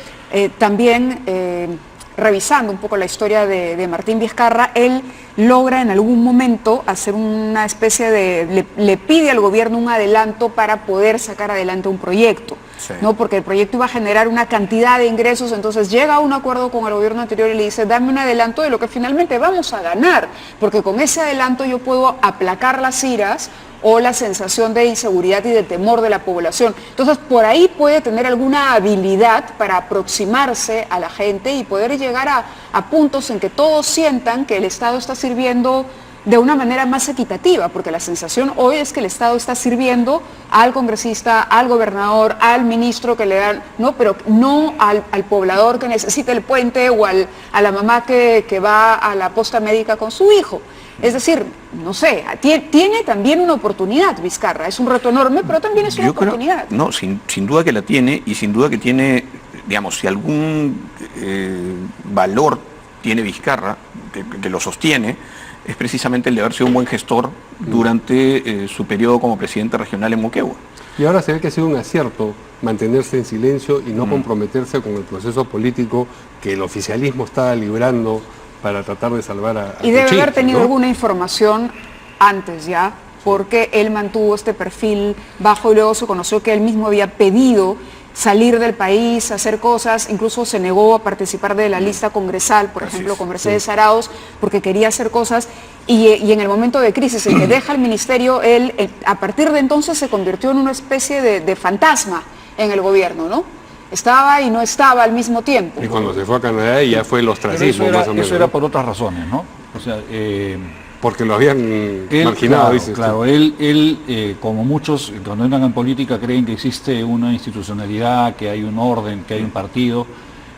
también, revisando un poco la historia de Martín Vizcarra, él logra en algún momento hacer una especie de... le pide al gobierno un adelanto para poder sacar adelante un proyecto. Sí. ¿No? Porque el proyecto iba a generar una cantidad de ingresos, entonces llega a un acuerdo con el gobierno anterior y le dice, dame un adelanto de lo que finalmente vamos a ganar, porque con ese adelanto yo puedo aplacar las iras o la sensación de inseguridad y de temor de la población. Entonces, por ahí puede tener alguna habilidad para aproximarse a la gente y poder llegar a puntos en que todos sientan que el Estado está sirviendo de una manera más equitativa, porque la sensación hoy es que el Estado está sirviendo al congresista, al gobernador, al ministro que le dan, ¿no? Pero no al poblador que necesita el puente o a la mamá que va a la posta médica con su hijo. Es decir, no sé, tiene también una oportunidad Vizcarra, es un reto enorme, pero también es una oportunidad. No, sin duda que la tiene, y sin duda que tiene, digamos, si algún valor tiene Vizcarra, que lo sostiene, es precisamente el de haber sido un buen gestor durante su periodo como presidente regional en Moquegua. Y ahora se ve que ha sido un acierto mantenerse en silencio y no comprometerse con el proceso político que el oficialismo está librando para tratar de salvar a y debe Kuczynski, haber tenido ¿no? alguna información antes ya, porque él mantuvo este perfil bajo y luego se conoció que él mismo había pedido salir del país, hacer cosas, incluso se negó a participar de la lista congresal, por ejemplo, con Mercedes Arauz, porque quería hacer cosas, y en el momento de crisis en que deja el ministerio, él a partir de entonces se convirtió en una especie de fantasma en el gobierno, ¿no? Estaba y no estaba al mismo tiempo. Y cuando se fue a Canadá ya fue el ostracismo, más o menos. Eso era por otras razones, ¿no? O sea, porque lo habían marginado, claro, dices. Claro, él como muchos, cuando entran en política, creen que existe una institucionalidad, que hay un orden, que hay un partido,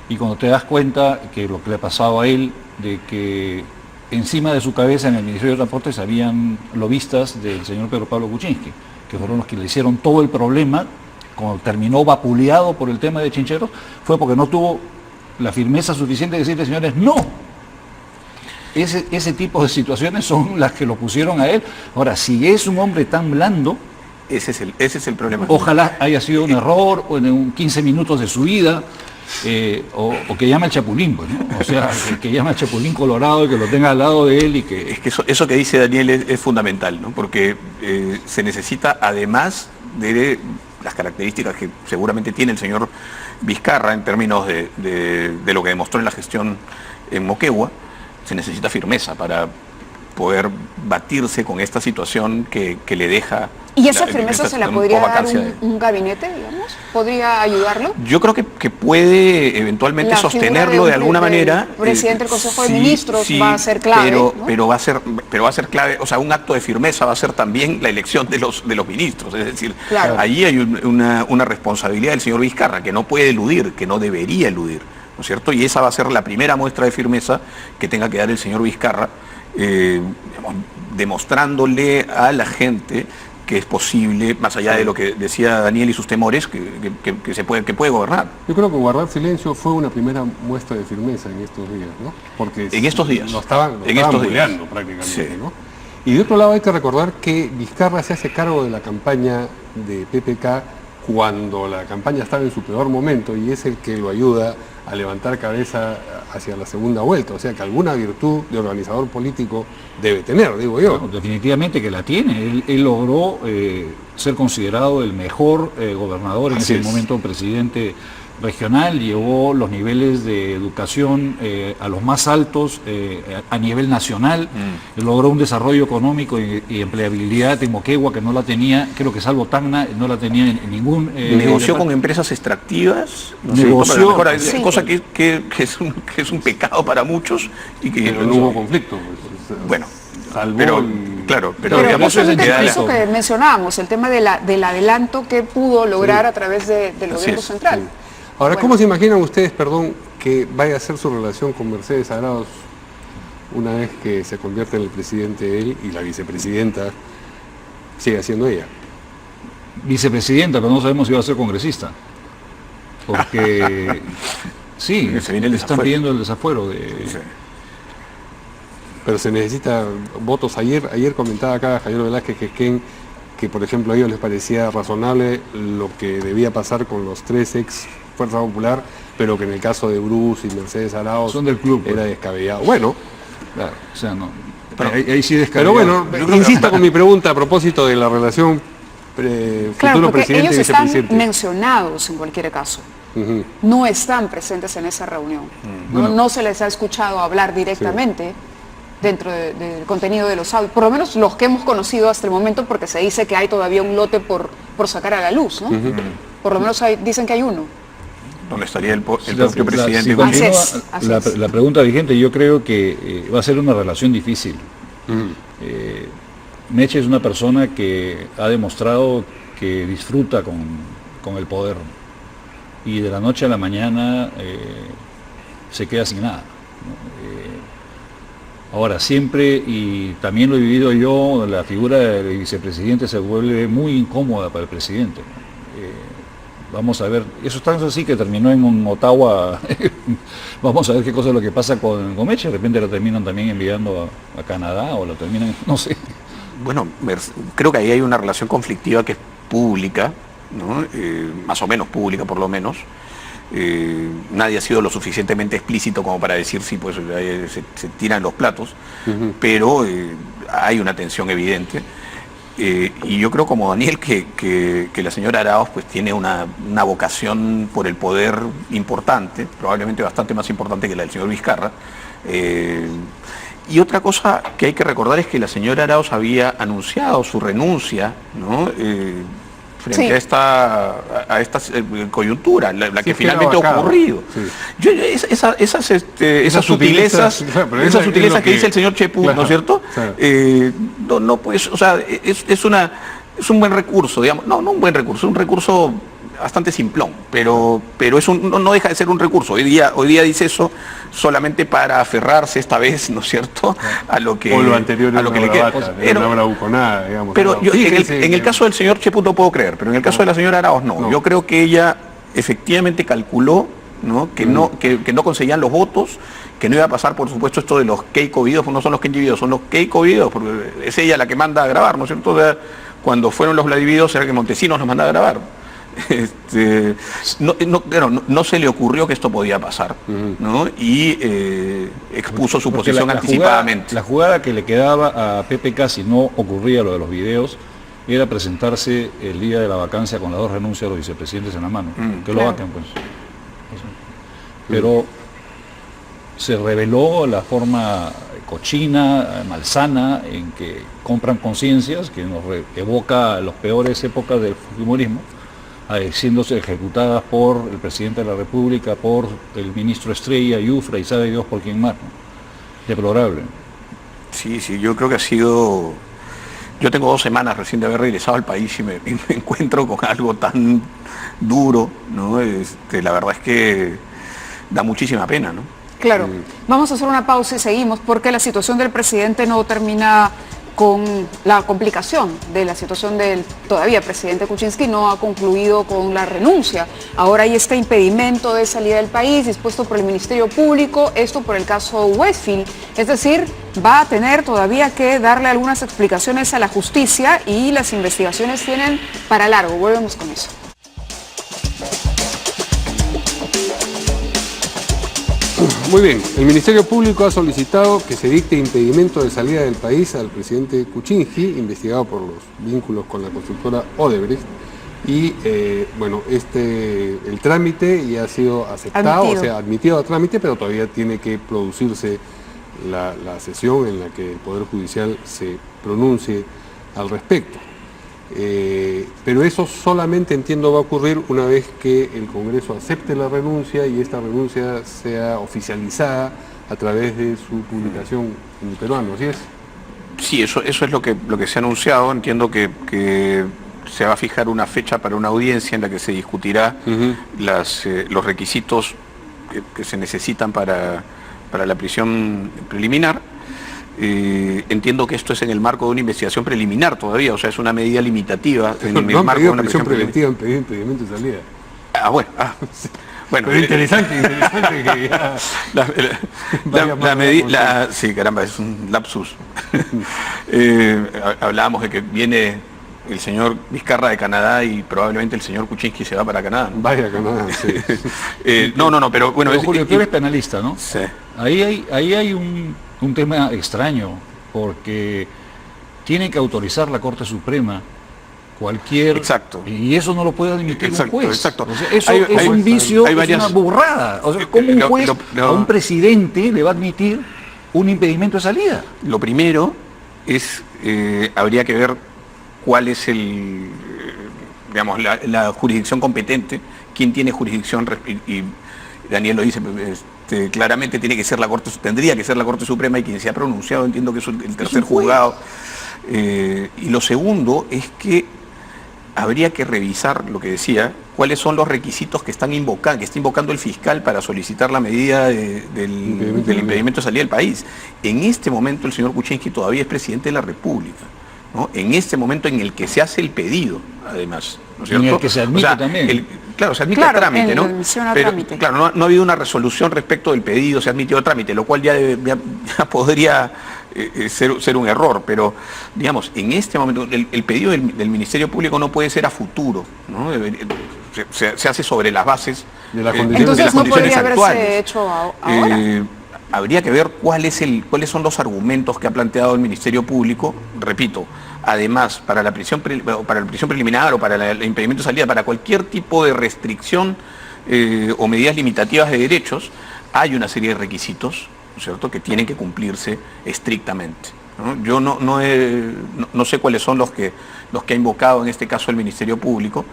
y cuando te das cuenta que lo que le ha pasado a él, de que encima de su cabeza en el Ministerio de Transportes habían lobistas del señor Pedro Pablo Kuczynski, que fueron los que le hicieron todo el problema, cuando terminó vapuleado por el tema de Chincheros, fue porque no tuvo la firmeza suficiente de decirle, señores, no. Ese tipo de situaciones son las que lo pusieron a él. Ahora, si es un hombre tan blando, ese es el problema. Ojalá haya sido un error o en 15 minutos de su vida, o que llame al Chapulín, pues, ¿no? O sea, que llame al Chapulín Colorado y que lo tenga al lado de él y que... Es que eso que dice Daniel es fundamental, ¿no? Porque se necesita, además de las características que seguramente tiene el señor Vizcarra en términos de lo que demostró en la gestión en Moquegua, se necesita firmeza para poder batirse con esta situación que le deja... ¿Y esa firmeza se la podría dar vacancia un gabinete, digamos? ¿Podría ayudarlo? Yo creo que puede eventualmente La sostenerlo figura de alguna manera. El presidente del Consejo de Sí, Ministros sí, va a ser clave, pero va a ser clave, o sea, un acto de firmeza va a ser también la elección de los ministros. Es decir, Claro. allí hay una responsabilidad del señor Vizcarra que no puede eludir, que no debería eludir, ¿no es cierto? Y esa va a ser la primera muestra de firmeza que tenga que dar el señor Vizcarra, digamos, demostrándole a la gente que es posible, más allá de lo que decía Daniel y sus temores, que puede gobernar. Yo creo que guardar silencio fue una primera muestra de firmeza en estos días, ¿no? Porque En estos días. lo estaban buleando prácticamente, Sí. ¿no? Y de otro lado hay que recordar que Vizcarra se hace cargo de la campaña de PPK cuando la campaña estaba en su peor momento y es el que lo ayuda a levantar cabeza hacia la segunda vuelta. O sea que alguna virtud de organizador político debe tener, digo yo. Bueno, definitivamente que la tiene. Él logró ser considerado el mejor gobernador, en Así ese es. momento presidente regional, llevó los niveles de educación a los más altos a nivel nacional, logró un desarrollo económico y empleabilidad en Moquegua que no la tenía, creo que salvo Tacna, no la tenía en ningún... Negoció con empresas extractivas, ¿no es Negoció, cierto? Para la mejora, sí. cosa que es un pecado para muchos y que Pero no hubo conflicto. Pues, bueno, salvo pero el- claro, Pero digamos justamente queda la- eso que mencionábamos, el tema del adelanto que pudo lograr a través del gobierno es, central. Sí. Ahora, Bueno. ¿cómo se imaginan ustedes, perdón, que vaya a ser su relación con Mercedes Arauz una vez que se convierta en el presidente él y la vicepresidenta siga siendo ella? Vicepresidenta, pero no sabemos si va a ser congresista. Porque sí, Se viene el están desafuero. pidiendo el desafuero de... Sí. Pero se necesita votos. Ayer comentaba acá Javier Velázquez que por ejemplo a ellos les parecía razonable lo que debía pasar con los 3 ex Fuerza Popular, pero que en el caso de Bruce y Mercedes Arauz Son del club, era pues. descabellado. Bueno, Claro, o sea, no. Pero- ahí sí pero descargado. bueno, insisto con mi pregunta a propósito de la relación Claro, futuro porque presidente ellos y están vicepresidente. mencionados en cualquier caso. Ujú. No están presentes en esa reunión. No se les ha escuchado hablar directamente dentro del contenido de los audios, por lo menos los que hemos conocido hasta el momento, porque se dice que hay todavía un lote por sacar a la luz, ¿no? Por lo menos dicen que hay uno. donde estaría el propio Si presidente. continúa Así es. la pregunta vigente, yo creo que va a ser una relación difícil. Meche es una persona que ha demostrado que disfruta con el poder y de la noche a la mañana se queda sin nada, ¿no? Ahora, siempre, y también lo he vivido yo, la figura del vicepresidente se vuelve muy incómoda para el presidente, ¿no? Vamos a ver, eso es tan así que terminó en Ottawa. Vamos a ver qué cosa es lo que pasa con Meche. De repente lo terminan también enviando a Canadá o lo terminan, no sé. Bueno, creo que ahí hay una relación conflictiva que es pública, ¿no? Más o menos pública por lo menos. Nadie ha sido lo suficientemente explícito como para decir si pues se tiran los platos, pero hay una tensión evidente. Y yo creo como Daniel que la señora Arauz pues tiene una vocación por el poder importante, probablemente bastante más importante que la del señor Vizcarra. Y otra cosa que hay que recordar es que la señora Arauz había anunciado su renuncia, ¿no? Frente Sí. a esta coyuntura, la que Sí, finalmente que era ha vacado. ocurrido. Sí. Yo, esas sutilezas, claro, pero esas es sutilezas lo que dice el señor Chepú, claro, ¿no es cierto? claro. No pues, o sea, es un buen recurso, digamos, no un buen recurso, un recurso bastante simplón, pero no deja de ser un recurso. Hoy día dice eso solamente para aferrarse esta vez, ¿no es cierto?, a lo que O lo anterior a lo que le queda. no bravuconada, digamos. Pero ¿no? yo, Fíjense en el que- caso del señor Chepú no puedo creer, pero en el caso de la señora Arauz no. No. Yo creo que ella efectivamente calculó, ¿no? Que no conseguían los votos, que no iba a pasar, por supuesto, esto de los Keiko videos, pues no son los Kenji videos, son los Keiko videos, porque es ella la que manda a grabar, ¿no es cierto? O sea, cuando fueron los Vladivideos era que Montesinos nos mandaba a grabar. No se le ocurrió que esto podía pasar, ¿no? Y expuso su Porque posición anticipadamente. La jugada que le quedaba a PPK si no ocurría lo de los videos era presentarse el día de la vacancia con las 2 renuncias de los vicepresidentes en la mano. Que lo Claro. vaquen, pues. Pero se reveló la forma cochina, malsana, en que compran conciencias, que nos evoca las peores épocas del fujimorismo, siéndose ejecutadas por el presidente de la República, por el ministro Estrella, Yufra y sabe Dios por quién más, ¿no? Deplorable. Sí, yo creo que ha sido... Yo tengo 2 semanas recién de haber regresado al país y me encuentro con algo tan duro, ¿no? La verdad es que da muchísima pena, ¿no? Claro. Vamos a hacer una pausa y seguimos porque la situación del presidente no termina con la complicación de la situación del todavía presidente Kuczynski, no ha concluido con la renuncia. Ahora hay este impedimento de salida del país dispuesto por el Ministerio Público, esto por el caso Westfield. Es decir, va a tener todavía que darle algunas explicaciones a la justicia y las investigaciones tienen para largo. Volvemos con eso. Muy bien, el Ministerio Público ha solicitado que se dicte impedimento de salida del país al presidente Kuczynski, investigado por los vínculos con la constructora Odebrecht. Y bueno, el trámite ya ha sido aceptado, o sea, admitido a trámite, pero todavía tiene que producirse la sesión en la que el Poder Judicial se pronuncie al respecto. Pero eso solamente, entiendo, va a ocurrir una vez que el Congreso acepte la renuncia y esta renuncia sea oficializada a través de su publicación en el peruano, ¿así es? Sí, eso es lo que se ha anunciado. Entiendo que se va a fijar una fecha para una audiencia en la que se discutirá los requisitos que se necesitan para la prisión preliminar. Entiendo que esto es en el marco de una investigación preliminar todavía, o sea, es una medida limitativa en el marco de una prisión preventiva, han pedido impedimento de salida. Bueno, pero interesante que ya la medida, sí, caramba, es un lapsus. Hablábamos de que viene el señor Vizcarra de Canadá y probablemente el señor Kuczynski se va para Canadá, ¿no? Vaya a Canadá, sí. No, pero bueno... Pero Julio, tú eres penalista, ¿no? Sí. Ahí hay un tema extraño, porque tiene que autorizar la Corte Suprema cualquier... Exacto. Y eso no lo puede admitir un juez. Exacto. O sea, eso es un vicio, es una burrada. O sea, ¿cómo un juez a un presidente le va a admitir un impedimento de salida? Lo primero es, habría que ver cuál es digamos, la jurisdicción competente, quién tiene jurisdicción, y Daniel lo dice, claramente tendría que ser la Corte Suprema, y quien se ha pronunciado, entiendo que es el tercer juzgado. Y lo segundo es que habría que revisar, lo que decía, cuáles son los requisitos que está invocando el fiscal para solicitar la medida del impedimento de salida del país. En este momento el señor Kuczynski todavía es presidente de la República, ¿no? En este momento en el que se hace el pedido, además, ¿no es cierto? En el que se admite también. Claro, se admite a trámite, ¿no? Pero, claro, no ha habido una resolución respecto del pedido, se ha admitido a trámite, lo cual ya podría ser un error, pero digamos, en este momento el pedido del Ministerio Público no puede ser a futuro, ¿no? Se hace sobre las bases de las condiciones actuales. Podría haberse hecho ahora. Habría que ver cuáles son los argumentos que ha planteado el Ministerio Público, repito, además para la prisión preliminar o para el impedimento de salida, para cualquier tipo de restricción o medidas limitativas de derechos, hay una serie de requisitos, ¿no es cierto?, que tienen que cumplirse estrictamente, ¿no? Yo no sé cuáles son los que ha invocado en este caso el Ministerio Público,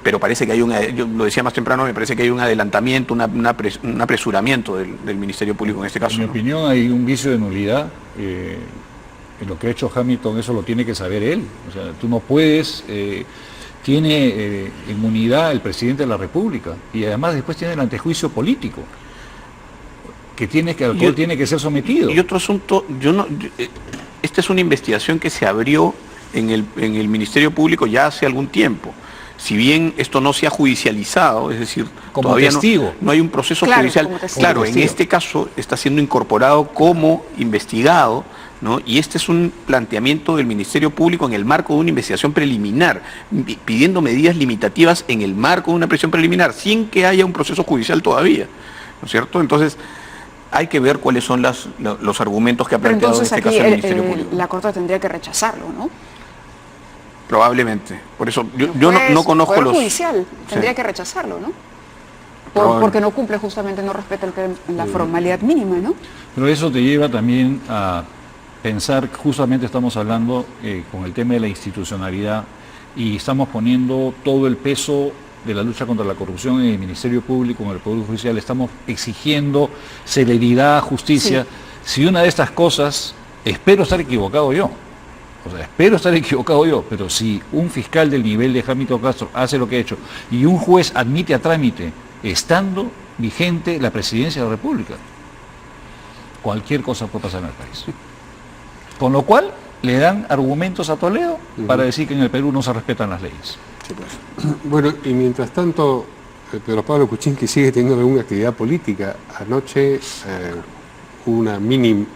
pero parece que yo lo decía más temprano, me parece que hay un adelantamiento, un apresuramiento del Ministerio Público en este caso. En mi opinión hay un vicio de nulidad. En lo que ha hecho Hamilton, eso lo tiene que saber él. O sea, tú no puedes... tiene inmunidad el presidente de la República y además después tiene el antejuicio político al cual tiene que ser sometido. Y otro asunto, esta es una investigación que se abrió en el Ministerio Público ya hace algún tiempo. Si bien esto no se ha judicializado, es decir, como todavía testigo. No hay un proceso judicial. Claro, en este caso está siendo incorporado como investigado, ¿no? Y este es un planteamiento del Ministerio Público en el marco de una investigación preliminar, pidiendo medidas limitativas en el marco de una prisión preliminar, sin que haya un proceso judicial todavía, ¿no es cierto? Entonces, hay que ver cuáles son los argumentos que ha planteado en este caso el Ministerio Público. La Corte tendría que rechazarlo, ¿no? Probablemente. Por eso, yo no conozco el Poder los... Judicial tendría que rechazarlo, ¿no? porque no cumple, justamente no respeta la formalidad mínima, ¿no? Pero eso te lleva también a pensar, justamente estamos hablando con el tema de la institucionalidad y estamos poniendo todo el peso de la lucha contra la corrupción en el Ministerio Público, en el Poder Judicial, estamos exigiendo celeridad, justicia. Sí. Si una de estas cosas, espero estar equivocado yo, pero si un fiscal del nivel de Jámito Castro hace lo que ha hecho y un juez admite a trámite, estando vigente la presidencia de la República, cualquier cosa puede pasar en el país. Con lo cual, le dan argumentos a Toledo para decir que en el Perú no se respetan las leyes. Sí, pues. Bueno, y mientras tanto, Pedro Pablo Kuczynski sigue teniendo alguna actividad política. Anoche hubo una mini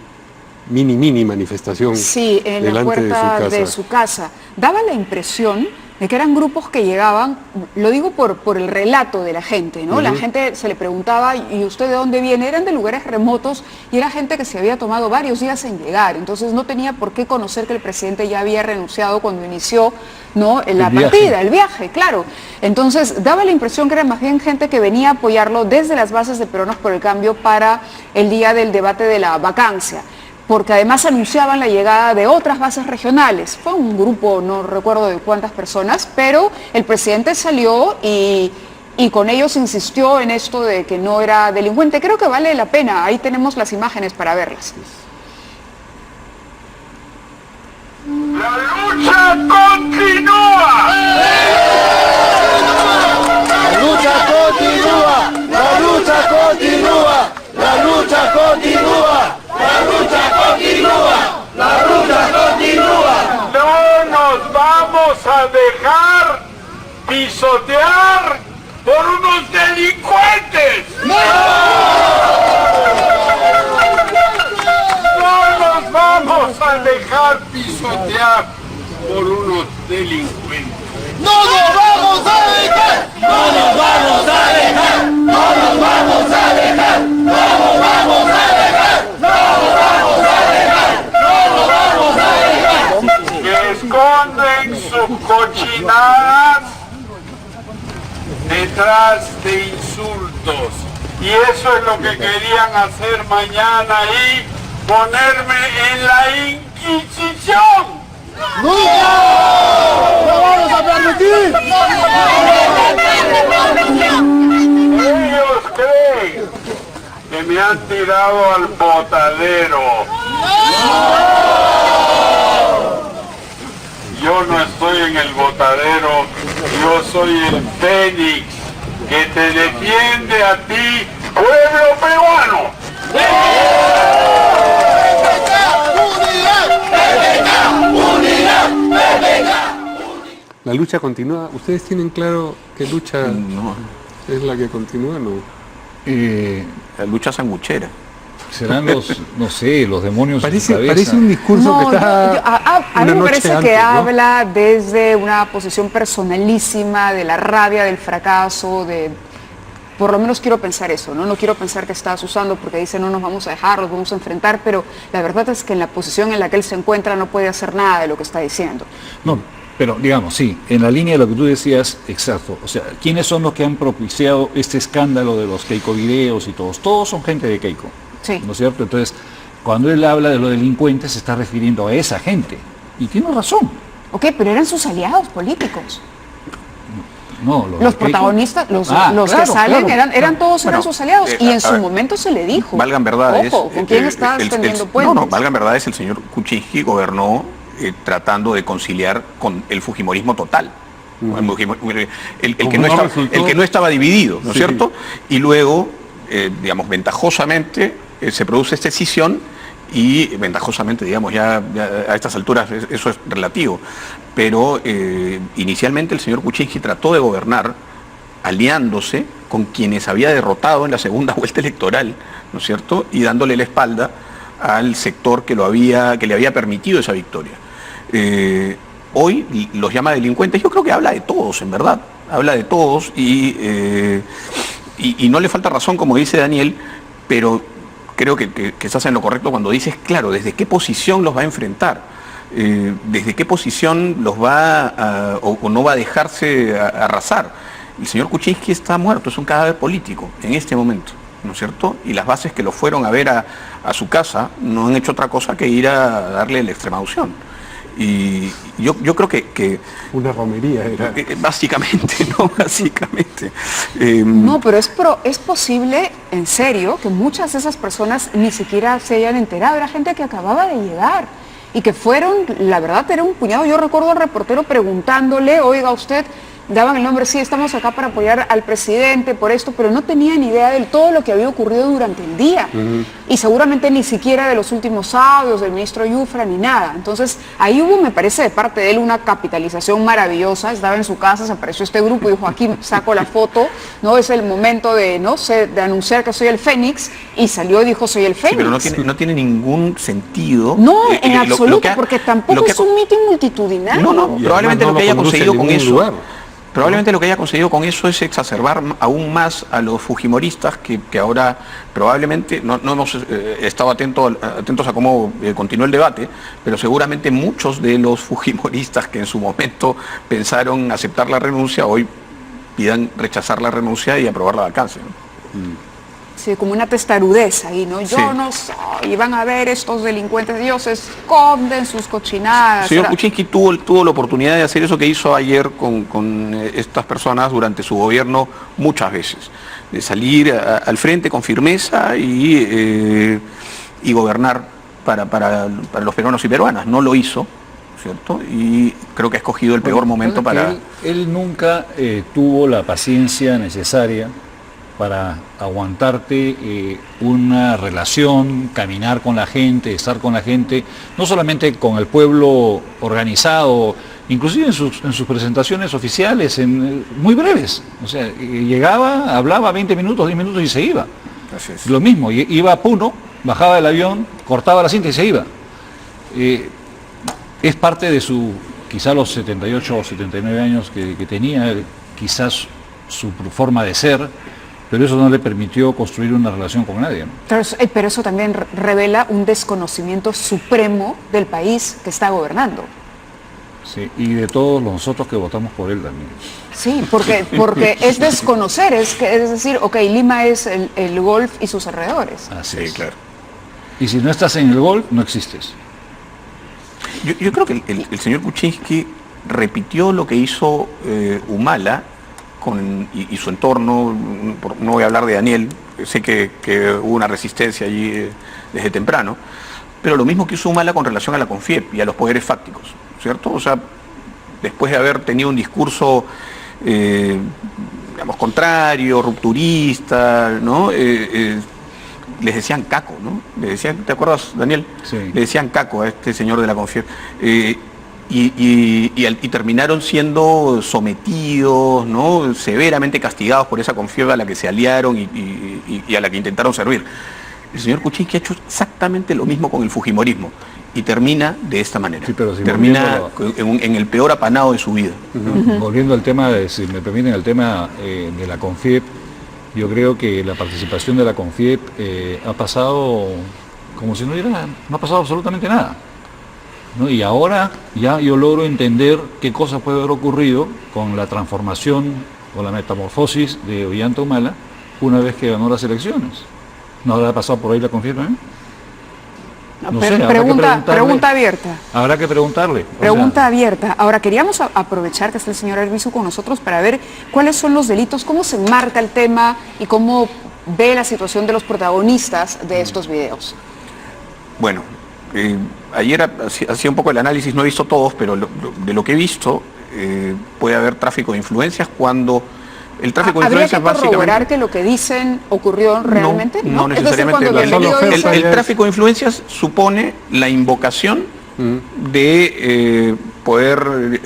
manifestación en la puerta de su casa. Daba la impresión de que eran grupos que llegaban, lo digo por el relato de la gente, ¿no? La gente se le preguntaba, ¿y usted de dónde viene? Eran de lugares remotos y era gente que se había tomado varios días en llegar, entonces no tenía por qué conocer que el presidente ya había renunciado cuando inició, ¿no?, el viaje, claro. Entonces daba la impresión que era más bien gente que venía a apoyarlo desde las bases de Peruanos por el Cambio para el día del debate de la vacancia, porque además anunciaban la llegada de otras bases regionales. Fue un grupo, no recuerdo de cuántas personas, pero el presidente salió y con ellos insistió en esto de que no era delincuente. Creo que vale la pena, ahí tenemos las imágenes para verlas. ¡La lucha continúa! ¡La lucha continúa! ¡La lucha continúa! ¡La lucha continúa! ¡La lucha continúa! ¡La lucha continúa! No nos vamos a dejar pisotear por unos delincuentes. ¡No! No nos vamos a dejar pisotear por unos delincuentes. ¡No nos vamos a dejar! ¡No nos vamos a dejar! ¡No nos vamos a dejar! ¡No nos vamos a dejar! ¡No nos vamos a dejar! ¡No nos vamos a dejar! Que esconden sus cochinadas detrás de insultos. Y eso es lo que querían hacer mañana y ponerme en la Inquisición. ¡No! ¡No vamos a permitir! Ellos creen que me han tirado al botadero. Yo no estoy en el botadero, yo soy el Fénix que te defiende a ti, pueblo peruano. La lucha continúa. ¿Ustedes tienen claro qué lucha es la que continúa? No. La lucha sanguchera. Serán los, no sé, los demonios en su cabeza. Parece un discurso que está a mí me parece que habla desde una posición personalísima, de la rabia, del fracaso, por lo menos quiero pensar eso, ¿no? No quiero pensar que está asusando porque dice no nos vamos a dejar, nos vamos a enfrentar, pero la verdad es que en la posición en la que él se encuentra no puede hacer nada de lo que está diciendo. No, pero digamos, sí, en la línea de lo que tú decías, exacto. O sea, ¿quiénes son los que han propiciado este escándalo de los Keiko videos y todos? Todos son gente de Keiko. Sí. ¿No es cierto? Entonces, cuando él habla de los delincuentes, se está refiriendo a esa gente. Y tiene razón. Ok, pero eran sus aliados políticos. No, los protagonistas, los que salen, eran todos sus aliados. Y en su momento se le dijo. Valgan verdades. Ojo, ¿con quién está extendiendo puentes? No, valgan verdades, el señor Kuczynski gobernó tratando de conciliar con el fujimorismo total. El que no estaba dividido, ¿no es cierto? Y luego, digamos, ventajosamente se produce esta escisión y ventajosamente, digamos, ya a estas alturas eso es relativo. Pero inicialmente el señor Kuczynski trató de gobernar aliándose con quienes había derrotado en la segunda vuelta electoral, ¿no es cierto? Y dándole la espalda al sector que le había permitido esa victoria. Hoy los llama delincuentes. Yo creo que habla de todos, en verdad. Habla de todos y no le falta razón, como dice Daniel, pero creo que estás en lo correcto cuando dices, claro, ¿desde qué posición los va a enfrentar? ¿Desde qué posición los va o no va a dejarse arrasar? El señor Kuczynski está muerto, es un cadáver político en este momento, ¿no es cierto? Y las bases que lo fueron a ver a su casa no han hecho otra cosa que ir a darle la extrema unción. Y yo creo que Una romería era. básicamente, ¿no? Básicamente. No, pero es posible, en serio, que muchas de esas personas ni siquiera se hayan enterado. Era gente que acababa de llegar y que fueron, la verdad, era un puñado. Yo recuerdo al reportero preguntándole, oiga, usted, daban el nombre, sí, estamos acá para apoyar al presidente por esto, pero no tenían idea de todo lo que había ocurrido durante el día. Y seguramente ni siquiera de los últimos audios del ministro Yufra ni nada. Entonces, ahí hubo, me parece, de parte de él una capitalización maravillosa. Estaba en su casa, se apareció este grupo y dijo, aquí saco la foto, ¿no? Es el momento de, no sé, de anunciar que soy el Fénix, y salió y dijo, soy el Fénix. Sí, pero no tiene ningún sentido. No, en absoluto, porque tampoco es un mitin multitudinario. No, Y probablemente además no lo que haya lo conduce a conseguido con ningún eso. lugar. Probablemente lo que haya conseguido con eso es exacerbar aún más a los fujimoristas que ahora probablemente, no hemos estado atentos a cómo continuó el debate, pero seguramente muchos de los fujimoristas que en su momento pensaron aceptar la renuncia, hoy pidan rechazar la renuncia y aprobar la vacancia, ¿no? Sí, como una testarudez ahí, ¿no? Yo Sí. no soy, y van a ver estos delincuentes, ellos se esconden sus cochinadas. El señor Kuczynski tuvo la oportunidad de hacer eso que hizo ayer con estas personas durante su gobierno muchas veces, de salir al frente con firmeza y gobernar para los peruanos y peruanas. No lo hizo, ¿cierto? Y creo que ha escogido el peor momento para... Él nunca tuvo la paciencia necesaria para aguantarte una relación, caminar con la gente, estar con la gente, no solamente con el pueblo organizado, inclusive en sus presentaciones oficiales, muy breves. O sea, llegaba, hablaba 20 minutos, 10 minutos y se iba. Así es. Lo mismo, iba a Puno, bajaba del avión, cortaba la cinta y se iba. Es parte de su, quizá los 78 o 79 años que tenía, quizás su forma de ser, pero eso no le permitió construir una relación con nadie, ¿no? Pero eso también revela un desconocimiento supremo del país que está gobernando. Sí, y de todos nosotros que votamos por él también. Sí, porque es desconocer, es decir, ok, Lima es el golf y sus alrededores. Así Sí, es. claro. Y si no estás en el golf, no existes. Yo creo que el señor Kuczynski repitió lo que hizo Humala y su entorno. No voy a hablar de Daniel, sé que hubo una resistencia allí desde temprano, pero lo mismo que hizo Humala con relación a la CONFIEP y a los poderes fácticos, ¿cierto? O sea, después de haber tenido un discurso, digamos, contrario, rupturista, ¿no? Les decían caco, ¿no? Le decían, ¿te acuerdas, Daniel? Sí. Le decían caco a este señor de la CONFIEP. Y terminaron siendo sometidos, ¿no? Severamente castigados por esa CONFIEP a la que se aliaron y a la que intentaron servir. El señor Kuczynski ha hecho exactamente lo mismo con el fujimorismo y termina de esta manera. Sí, pero si termina en el peor apanado de su vida. Volviendo al tema, si me permiten, al tema de la CONFIEP, yo creo que la participación de la CONFIEP ha pasado como si no ha pasado absolutamente nada, ¿no? Y ahora ya yo logro entender qué cosa puede haber ocurrido con la transformación o la metamorfosis de Ollanta Humala una vez que ganó las elecciones. ¿No habrá pasado por ahí la CONFIEP también? No sé, habrá que Pregunta abierta. Habrá que preguntarle. Pregunta abierta. Ahora, queríamos aprovechar que está el señor Arbizu con nosotros para ver cuáles son los delitos, cómo se enmarca el tema y cómo ve la situación de los protagonistas de estos videos. Bueno, ayer hacía un poco el análisis, no he visto todos, pero de lo que he visto, puede haber tráfico de influencias cuando... El tráfico de ¿Habría influencias que corroborar básicamente... que lo que dicen ocurrió realmente? No Es decir, necesariamente. cuando Bienvenido dice... El tráfico de influencias supone la invocación de poder...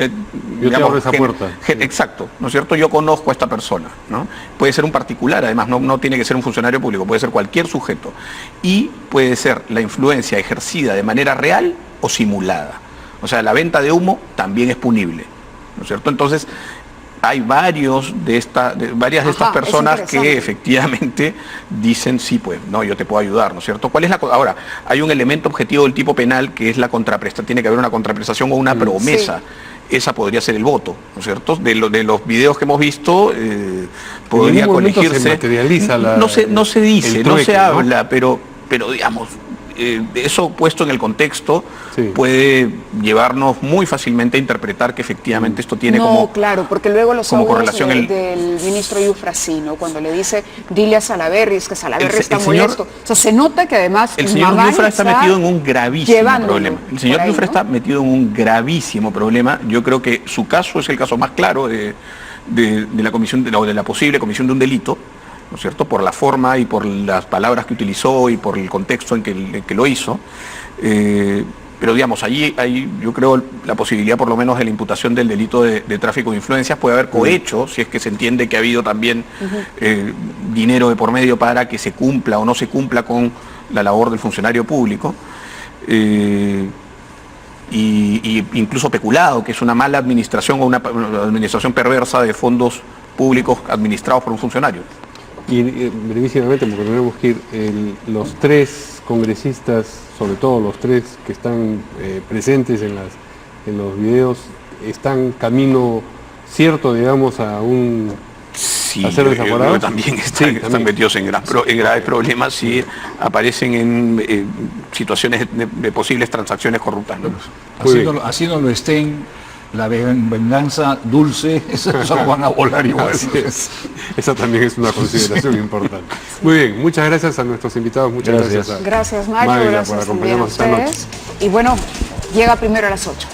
Yo te abro esa puerta. Exacto, ¿no es cierto? Yo conozco a esta persona, ¿no? Puede ser un particular, además, no tiene que ser un funcionario público, puede ser cualquier sujeto. Y puede ser la influencia ejercida de manera real o simulada. O sea, la venta de humo también es punible, ¿no es cierto? Entonces, hay varias de estas Ajá, personas es que interesante. efectivamente dicen, sí, pues, no, yo te puedo ayudar, ¿no es cierto? ¿Cuál es ahora, hay un elemento objetivo del tipo penal que es la contraprestación, tiene que haber una contraprestación o una promesa. Esa podría ser el voto, ¿no es cierto? De los videos que hemos visto, podría ningún momento colegirse. se materializa no se dice, el no trueque, se ¿no? habla, pero digamos, eso puesto en el contexto Sí. puede llevarnos muy fácilmente a interpretar que efectivamente esto tiene No, claro, porque luego los como audios correlación del ministro Yufrasino, cuando le dice, dile a Salaverry, es que Salaverry está el señor- molesto. O sea, se nota que además El señor Mamani Yufra está metido en un gravísimo llevándolo problema. El señor por ahí, Yufra ¿no? está metido en un gravísimo problema. Yo creo que su caso es el caso más claro de la comisión de la posible comisión de un delito, ¿no es cierto? Por la forma y por las palabras que utilizó y por el contexto en que lo hizo. Pero digamos, allí hay, yo creo, la posibilidad por lo menos de la imputación del delito de tráfico de influencias. Puede haber cohecho, si es que se entiende que ha habido también dinero de por medio para que se cumpla o no se cumpla con la labor del funcionario público. Y incluso peculado, que es una mala administración o una administración perversa de fondos públicos administrados por un funcionario. Y brevísimamente, porque tenemos que ir, los tres congresistas, sobre todo los tres que están presentes en los videos, están camino cierto, digamos, a Sí, ¿a ser yo creo desaforados? que también Sí, están también. metidos en graves problemas si aparecen en situaciones de posibles transacciones corruptas, ¿no? Así no lo estén, la venganza dulce, esos van a volar igual. Así es. Esa también es una consideración importante. Muy bien, muchas gracias a nuestros invitados, muchas Gracias. gracias a Gracias, Mario, Magda gracias por también a acompañarnos esta noche. ustedes. Y bueno, llega primero a las 8.